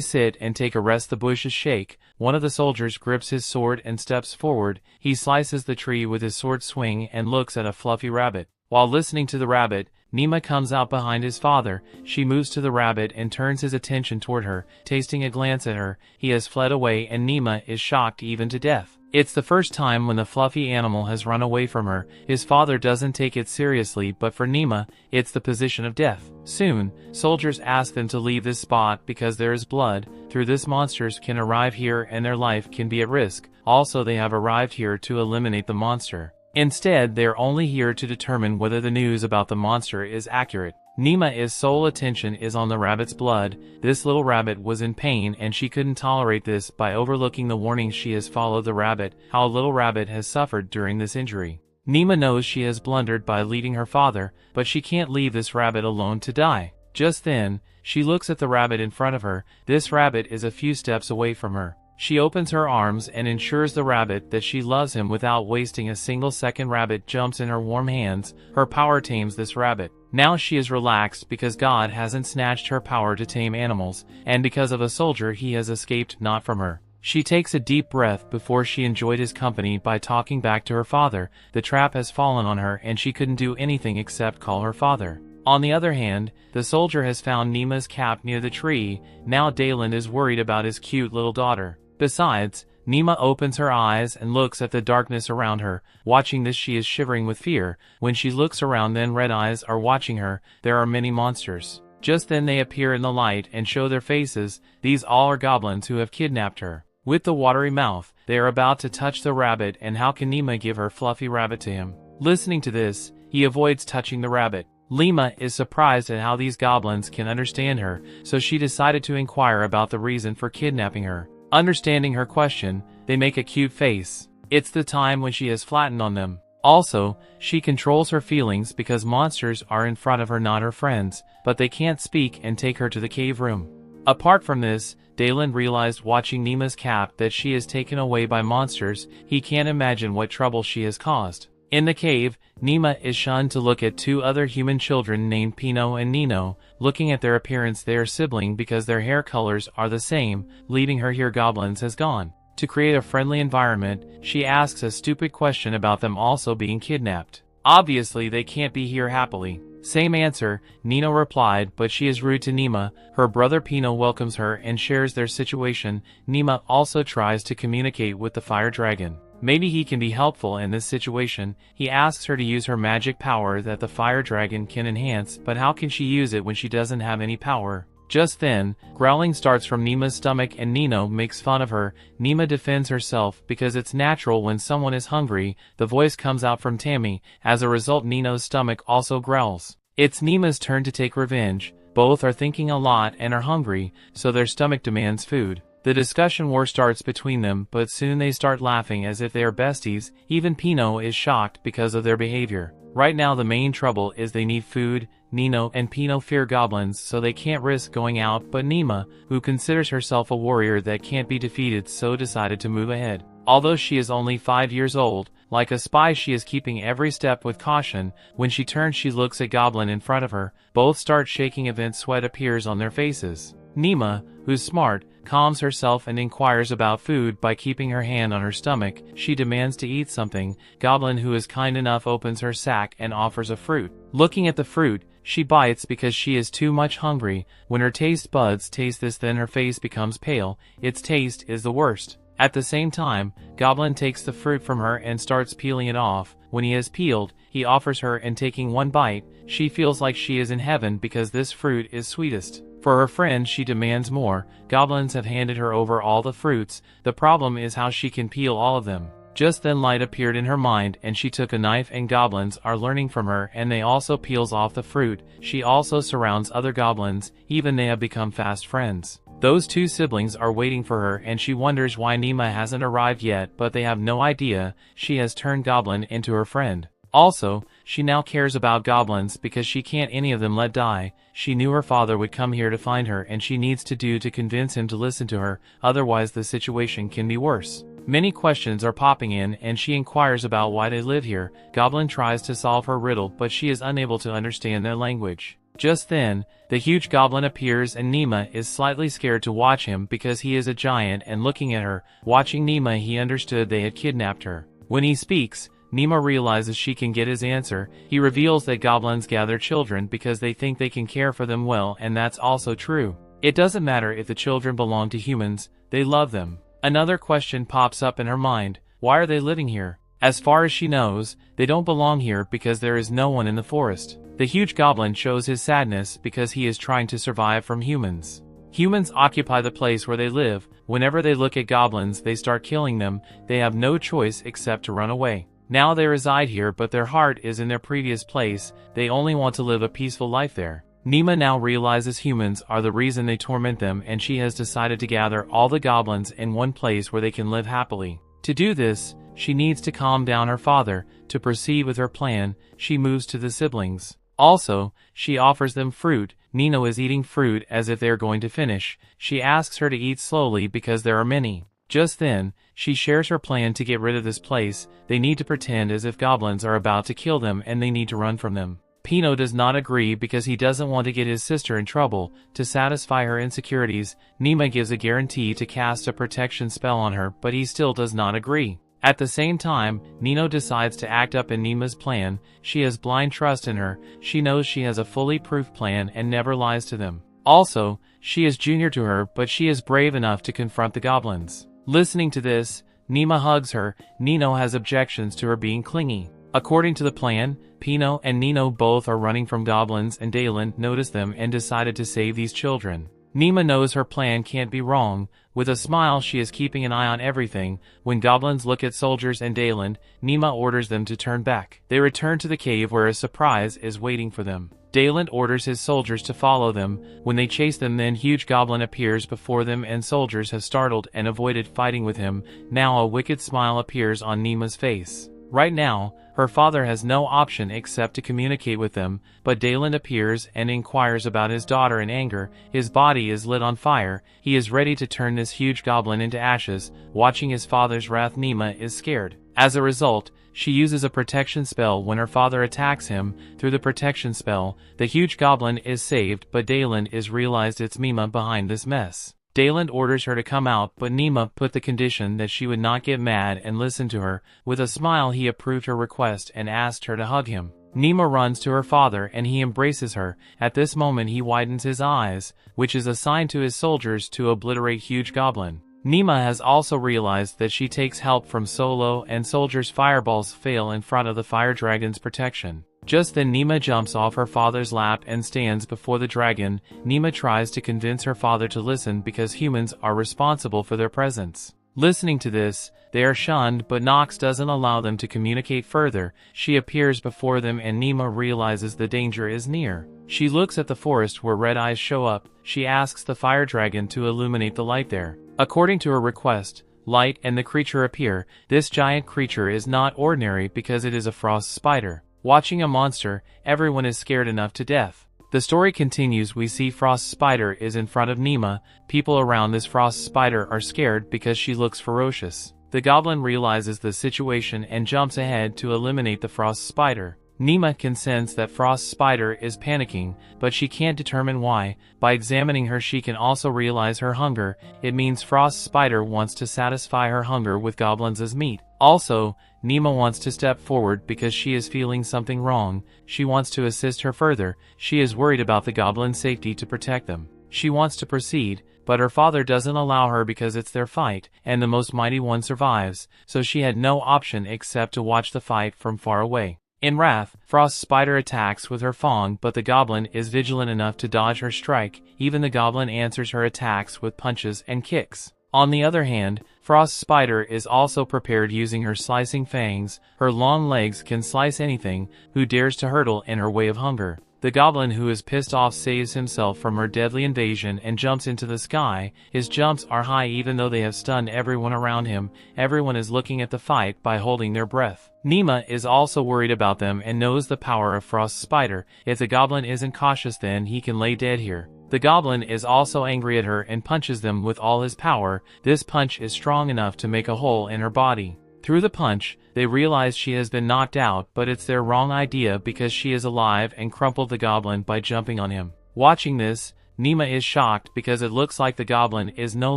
sit and take a rest, the bushes shake. One of the soldiers grips his sword and steps forward. He slices the tree with his sword swing and looks at a fluffy rabbit. While listening to the rabbit, Néma comes out behind his father. She moves to the rabbit and turns his attention toward her. Tasting a glance at her, he has fled away and Néma is shocked even to death. It's the first time when the fluffy animal has run away from her. His father doesn't take it seriously, but for Néma, it's the position of death. Soon, soldiers ask them to leave this spot because there is blood. Through this, monsters can arrive here and their life can be at risk. Also, they have arrived here to eliminate the monster. Instead, they are only here to determine whether the news about the monster is accurate. Néma's sole attention is on the rabbit's blood. This little rabbit was in pain and she couldn't tolerate this. By overlooking the warnings, she has followed the rabbit. How a little rabbit has suffered during this injury. Néma knows she has blundered by leading her father, but she can't leave this rabbit alone to die. Just then, she looks at the rabbit in front of her. This rabbit is a few steps away from her. She opens her arms and ensures the rabbit that she loves him without wasting a single second. Rabbit jumps in her warm hands. Her power tames this rabbit. Now she is relaxed because God hasn't snatched her power to tame animals, and because of a soldier he has escaped not from her. She takes a deep breath before she enjoyed his company by talking back to her father. The trap has fallen on her and she couldn't do anything except call her father. On the other hand, the soldier has found Néma's cap near the tree. Now Dayland is worried about his cute little daughter. Besides, Néma opens her eyes and looks at the darkness around her. Watching this, she is shivering with fear. When she looks around, then red eyes are watching her. There are many monsters. Just then they appear in the light and show their faces. These all are goblins who have kidnapped her. With the watery mouth, they are about to touch the rabbit, and how can Néma give her fluffy rabbit to him? Listening to this, he avoids touching the rabbit. Néma is surprised at how these goblins can understand her, so she decided to inquire about the reason for kidnapping her. Understanding her question, they make a cute face. It's the time when she has flattened on them. Also, she controls her feelings because monsters are in front of her, not her friends, but they can't speak and take her to the cave room. Apart from this, Dayland realized watching Néma's cap that she is taken away by monsters. He can't imagine what trouble she has caused. In the cave, Néma is shunned to look at two other human children named Pino and Nino. Looking at their appearance, they are siblings because their hair colors are the same. Leaving her here, goblins has gone. To create a friendly environment, she asks a stupid question about them also being kidnapped. Obviously, they can't be here happily. Same answer, Nino replied, but she is rude to Néma. Her brother Pino welcomes her and shares their situation. Néma also tries to communicate with the fire dragon. Maybe he can be helpful in this situation. He asks her to use her magic power that the fire dragon can enhance, but how can she use it when she doesn't have any power? Just then, growling starts from Néma's stomach and Nino makes fun of her. Néma defends herself because it's natural when someone is hungry. The voice comes out from Tame. As a result, Nino's stomach also growls. It's Néma's turn to take revenge. Both are thinking a lot and are hungry, so their stomach demands food. The discussion war starts between them, but soon they start laughing as if they are besties. Even Pino is shocked because of their behavior. Right now the main trouble is they need food. Nino and Pino fear goblins, so they can't risk going out, but Néma, who considers herself a warrior that can't be defeated, so decided to move ahead. Although she is only 5 years old, like a spy she is keeping every step with caution. When she turns, she looks at goblin in front of her. Both start shaking. Event sweat appears on their faces. Néma, who's smart, calms herself and inquires about food by keeping her hand on her stomach. She demands to eat something. Goblin, who is kind enough, opens her sack and offers a fruit. Looking at the fruit, she bites because she is too much hungry. When her taste buds taste this, then her face becomes pale. Its taste is the worst. At the same time, Goblin takes the fruit from her and starts peeling it off. When he has peeled, he offers her, and taking one bite, she feels like she is in heaven because this fruit is sweetest. For her friend, she demands more. Goblins have handed her over all the fruits. The problem is how she can peel all of them. Just then light appeared in her mind and she took a knife and goblins are learning from her and they also peels off the fruit. She also surrounds other goblins, even they have become fast friends. Those two siblings are waiting for her and she wonders why Néma hasn't arrived yet, but they have no idea she has turned goblin into her friend. Also, she now cares about goblins because she can't any of them let die. She knew her father would come here to find her and she needs to convince him to listen to her, otherwise the situation can be worse. Many questions are popping in and she inquires about why they live here. Goblin tries to solve her riddle but she is unable to understand their language. Just then, the huge goblin appears and Néma is slightly scared to watch him because he is a giant and looking at her. Watching Néma he understood they had kidnapped her. When he speaks, Néma realizes she can get his answer. He reveals that goblins gather children because they think they can care for them well, and that's also true. It doesn't matter if the children belong to humans, they love them. Another question pops up in her mind: why are they living here? As far as she knows, they don't belong here because there is no one in the forest. The huge goblin shows his sadness because he is trying to survive from humans. Humans occupy the place where they live. Whenever they look at goblins, they start killing them. They have no choice except to run away. Now they reside here but their heart is in their previous place. They only want to live a peaceful life there. Néma now realizes humans are the reason they torment them and she has decided to gather all the goblins in one place where they can live happily. To do this, she needs to calm down her father. To proceed with her plan, she moves to the siblings. Also, she offers them fruit. Nino is eating fruit as if they are going to finish. She asks her to eat slowly because there are many. Just then, she shares her plan to get rid of this place. They need to pretend as if goblins are about to kill them and they need to run from them. Pino does not agree because he doesn't want to get his sister in trouble. To satisfy her insecurities, Néma gives a guarantee to cast a protection spell on her, but he still does not agree. At the same time, Nino decides to act up in Néma's plan. She has blind trust in her. She knows she has a fully proof plan and never lies to them. Also, she is junior to her, but she is brave enough to confront the goblins. Listening to this, Néma hugs her. Nino has objections to her being clingy. According to the plan, Pino and Nino both are running from goblins and Dalen noticed them and decided to save these children. Néma knows her plan can't be wrong. With a smile she is keeping an eye on everything. When goblins look at soldiers and Dalen, Néma orders them to turn back. They return to the cave where a surprise is waiting for them. Dalen orders his soldiers to follow them. When they chase them, then huge goblin appears before them and soldiers have startled and avoided fighting with him. Now a wicked smile appears on Néma's face. Right now, her father has no option except to communicate with them, but Dalen appears and inquires about his daughter in anger. His body is lit on fire. He is ready to turn this huge goblin into ashes. Watching his father's wrath, Néma is scared. As a result, she uses a protection spell when her father attacks him. Through the protection spell, the huge goblin is saved, but Dalen is realized it's Néma behind this mess. Dalen orders her to come out, but Néma put the condition that she would not get mad and listen to her. With a smile he approved her request and asked her to hug him. Néma runs to her father and he embraces her. At this moment he widens his eyes, which is a sign to his soldiers to obliterate huge goblin. Néma has also realized that she takes help from Solo and soldiers' fireballs fail in front of the fire dragon's protection. Just then Néma jumps off her father's lap and stands before the dragon. Néma tries to convince her father to listen because humans are responsible for their presence. Listening to this, they are shunned, but Nox doesn't allow them to communicate further. She appears before them and Néma realizes the danger is near. She looks at the forest where red eyes show up. She asks the fire dragon to illuminate the light there. According to her request, light and the creature appear. This giant creature is not ordinary because it is a frost spider. Watching a monster, everyone is scared enough to death. The story continues. We see Frost Spider is in front of Néma. People around this Frost Spider are scared because she looks ferocious. The goblin realizes the situation and jumps ahead to eliminate the Frost Spider. Néma can sense that Frost Spider is panicking, but she can't determine why. By examining her she can also realize her hunger. It means Frost Spider wants to satisfy her hunger with goblins as meat. Also, Néma wants to step forward because she is feeling something wrong. She wants to assist her further. She is worried about the goblin's safety to protect them. She wants to proceed, but her father doesn't allow her because it's their fight, and the most mighty one survives, so she had no option except to watch the fight from far away. In wrath, Frost Spider attacks with her fang, but the goblin is vigilant enough to dodge her strike. Even the goblin answers her attacks with punches and kicks. On the other hand, Frost Spider is also prepared using her slicing fangs. Her long legs can slice anything who dares to hurtle in her way of hunger. The goblin who is pissed off saves himself from her deadly invasion and jumps into the sky. His jumps are high even though they have stunned everyone around him. Everyone is looking at the fight by holding their breath. Néma is also worried about them and knows the power of Frost Spider. If the goblin isn't cautious, then he can lay dead here. The goblin is also angry at her and punches them with all his power. This punch is strong enough to make a hole in her body. Through the punch, they realize she has been knocked out, but it's their wrong idea because she is alive and crumpled the goblin by jumping on him. Watching this, Néma is shocked because it looks like the goblin is no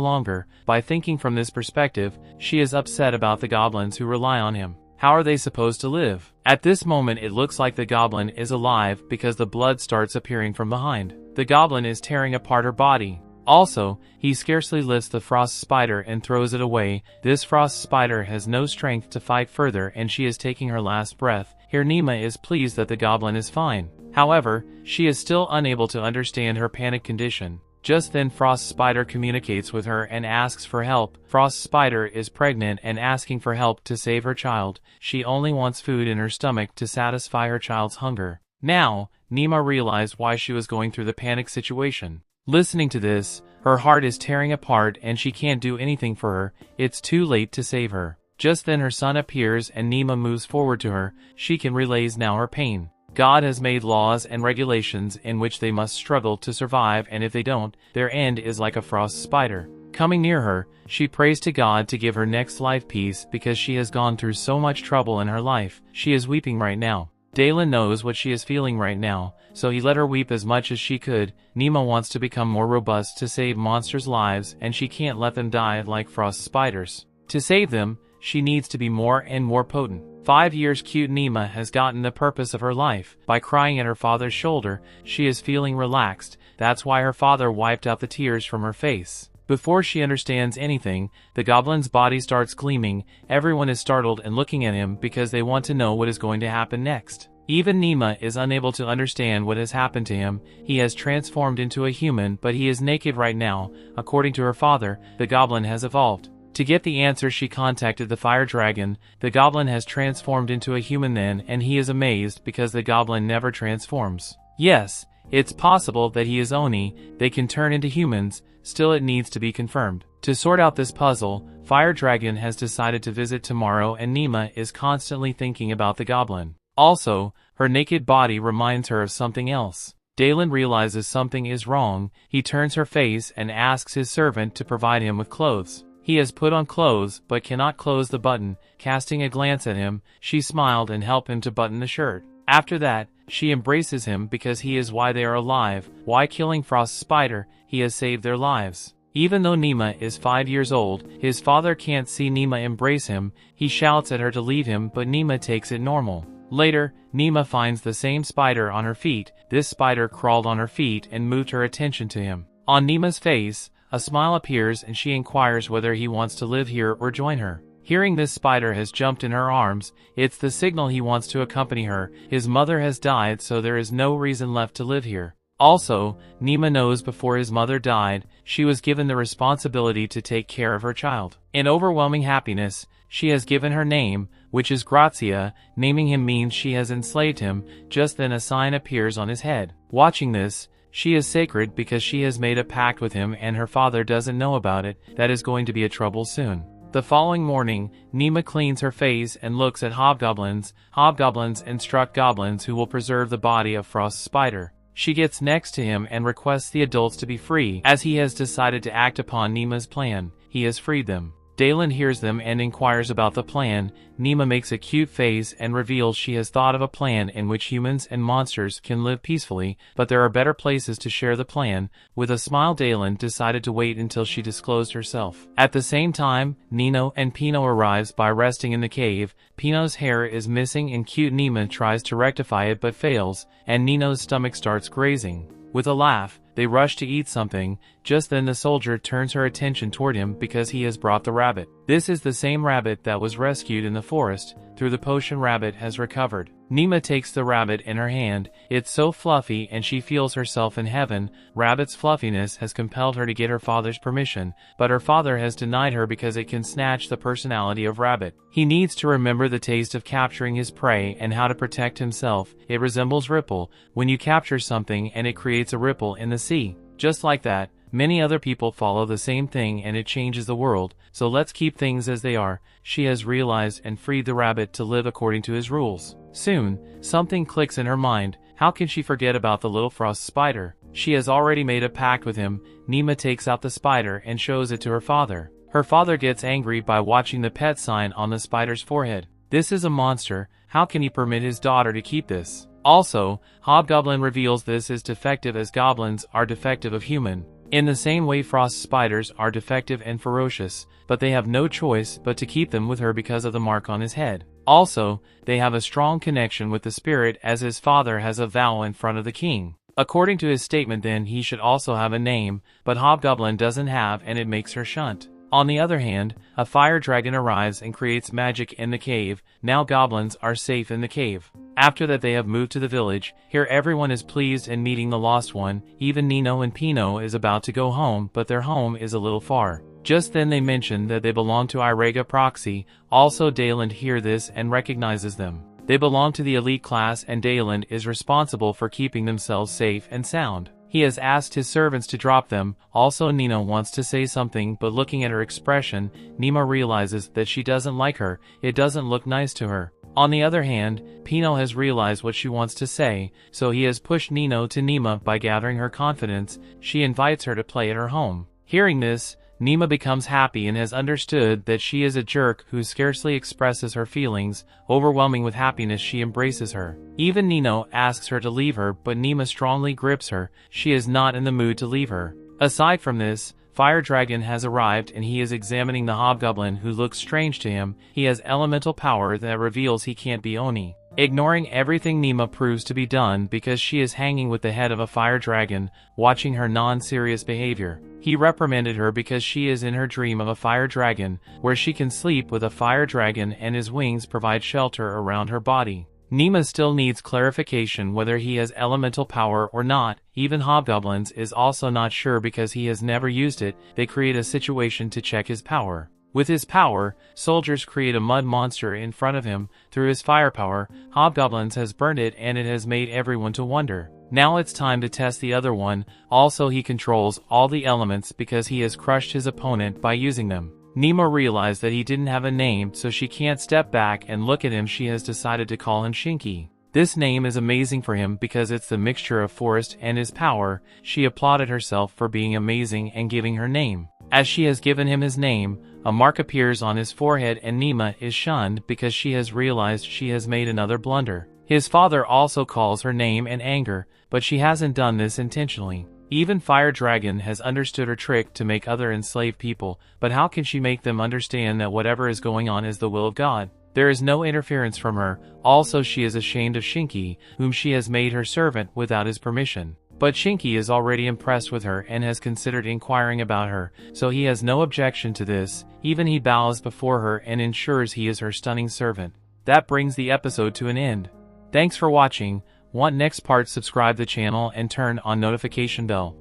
longer. By thinking from this perspective, she is upset about the goblins who rely on him. How are they supposed to live? At this moment it looks like the goblin is alive because the blood starts appearing from behind. The goblin is tearing apart her body. Also, he scarcely lifts the Frost Spider and throws it away. This Frost Spider has no strength to fight further and she is taking her last breath. Here Néma is pleased that the goblin is fine. However, she is still unable to understand her panic condition. Just then Frost Spider communicates with her and asks for help. Frost Spider is pregnant and asking for help to save her child. She only wants food in her stomach to satisfy her child's hunger. Now, Néma realized why she was going through the panic situation. Listening to this, her heart is tearing apart and she can't do anything for her. It's too late to save her. Just then her son appears and Néma moves forward to her. She can relay now her pain. God has made laws and regulations in which they must struggle to survive, and if they don't, their end is like a Frost Spider. Coming near her, she prays to God to give her next life peace because she has gone through so much trouble in her life. She is weeping right now. Dalen knows what she is feeling right now, so he let her weep as much as she could. Néma wants to become more robust to save monsters' lives, and she can't let them die like Frost Spiders. To save them, she needs to be more and more potent. 5 years cute Néma has gotten the purpose of her life. By crying at her father's shoulder, she is feeling relaxed. That's why her father wiped out the tears from her face. Before she understands anything, the goblin's body starts gleaming. Everyone is startled and looking at him because they want to know what is going to happen next. Even Néma is unable to understand what has happened to him. He has transformed into a human, but he is naked right now. According to her father, the goblin has evolved. To get the answer, she contacted the fire dragon. The goblin has transformed into a human then, and he is amazed because the goblin never transforms. Yes, it's possible that he is Oni. They can turn into humans. Still, it needs to be confirmed. To sort out this puzzle, Fire Dragon has decided to visit tomorrow, and Néma is constantly thinking about the goblin. Also, her naked body reminds her of something else. Dalen realizes something is wrong. He turns her face and asks his servant to provide him with clothes. He has put on clothes but cannot close the button. Casting a glance at him, she smiled and helped him to button the shirt. After that, she embraces him because he is why they are alive. Why killing Frost Spider? He has saved their lives. Even though Néma is 5 years old, his father can't see Néma embrace him. He shouts at her to leave him, but Néma takes it normal. Later, Néma finds the same spider on her feet. This spider crawled on her feet and moved her attention to him. On Nema's face, a smile appears and she inquires whether he wants to live here or join her. Hearing this spider has jumped in her arms, it's the signal he wants to accompany her. His mother has died, so there is no reason left to live here. Also, Néma knows before his mother died, she was given the responsibility to take care of her child. In overwhelming happiness, she has given her name, which is Grazia. Naming him means she has enslaved him. Just then a sign appears on his head. Watching this, she is sacred because she has made a pact with him and her father doesn't know about it. That is going to be a trouble soon. The following morning, Néma cleans her face and looks at hobgoblins. Hobgoblins instruct goblins who will preserve the body of Frost Spider. She gets next to him and requests the adults to be free. As he has decided to act upon Néma's plan, he has freed them. Dalen hears them and inquires about the plan. Néma makes a cute face and reveals she has thought of a plan in which humans and monsters can live peacefully, but there are better places to share the plan. With a smile, Dalen decided to wait until she disclosed herself. At the same time, Nino and Pino arrives by resting in the cave. Pino's hair is missing and cute Néma tries to rectify it but fails, and Nino's stomach starts grazing. With a laugh, they rush to eat something. Just then the soldier turns her attention toward him because he has brought the rabbit. This is the same rabbit that was rescued in the forest. through the potion rabbit has recovered. Néma takes the rabbit in her hand. It's so fluffy and she feels herself in heaven. Rabbit's fluffiness has compelled her to get her father's permission, but her father has denied her because it can snatch the personality of rabbit. He needs to remember the taste of capturing his prey and how to protect himself. It resembles ripple, when you capture something and it creates a ripple in the sea. Just like that, many other people follow the same thing and it changes the world, so let's keep things as they are. She has realized and freed the rabbit to live according to his rules. Soon, something clicks in her mind. How can she forget about the little frost spider? She has already made a pact with him. Néma takes out the spider and shows it to her father. Her father gets angry by watching the pet sign on the spider's forehead. This is a monster. How can he permit his daughter to keep this? Also, Hobgoblin reveals this is defective as goblins are defective of human. In the same way frost spiders are defective and ferocious, but they have no choice but to keep them with her because of the mark on his head. Also, they have a strong connection with the spirit as his father has a vow in front of the king. According to his statement then he should also have a name, but Hobgoblin doesn't have and it makes her shunt. On the other hand, a fire dragon arrives and creates magic in the cave. Now goblins are safe in the cave. After that they have moved to the village. Here everyone is pleased in meeting the lost one. Even Nino and Pino is about to go home, but their home is a little far. Just then they mention that they belong to Irega Proxy. Also Dayland hears this and recognizes them. They belong to the elite class and Dayland is responsible for keeping themselves safe and sound. He has asked his servants to drop them. Also Nino wants to say something, but looking at her expression, Néma realizes that she doesn't like her. It doesn't look nice to her. On the other hand, Pino has realized what she wants to say, so he has pushed Nino to Néma by gathering her confidence. She invites her to play at her home. Hearing this, Néma becomes happy and has understood that she is a jerk who scarcely expresses her feelings. Overwhelming with happiness she embraces her. Even Nino asks her to leave her, but Néma strongly grips her. She is not in the mood to leave her. Aside from this, Fire Dragon has arrived and he is examining the Hobgoblin who looks strange to him. He has elemental power that reveals he can't be Oni. Ignoring everything Néma proves to be done because she is hanging with the head of a fire dragon, watching her non-serious behavior. He reprimanded her because she is in her dream of a fire dragon, where she can sleep with a fire dragon and his wings provide shelter around her body. Néma still needs clarification whether he has elemental power or not. Even Hobgoblins is also not sure because he has never used it. They create a situation to check his power. With his power, soldiers create a mud monster in front of him. Through his firepower, Hobgoblins has burned it and it has made everyone to wonder. Now it's time to test the other one. Also he controls all the elements because he has crushed his opponent by using them. Néma realized that he didn't have a name, so she can't step back and look at him. She has decided to call him Shinki. This name is amazing for him because it's the mixture of forest and his power. She applauded herself for being amazing and giving her name. As she has given him his name, a mark appears on his forehead and Néma is shunned because she has realized she has made another blunder. His father also calls her name in anger, but she hasn't done this intentionally. Even Fire Dragon has understood her trick to make other enslaved people, but how can she make them understand that whatever is going on is the will of God? There is no interference from her. Also she is ashamed of Shinki, whom she has made her servant without his permission. But Shinki is already impressed with her and has considered inquiring about her, so he has no objection to this. Even he bows before her and ensures he is her stunning servant. That brings the episode to an end. Thanks for watching. Want next part? Subscribe the channel and turn on notification bell.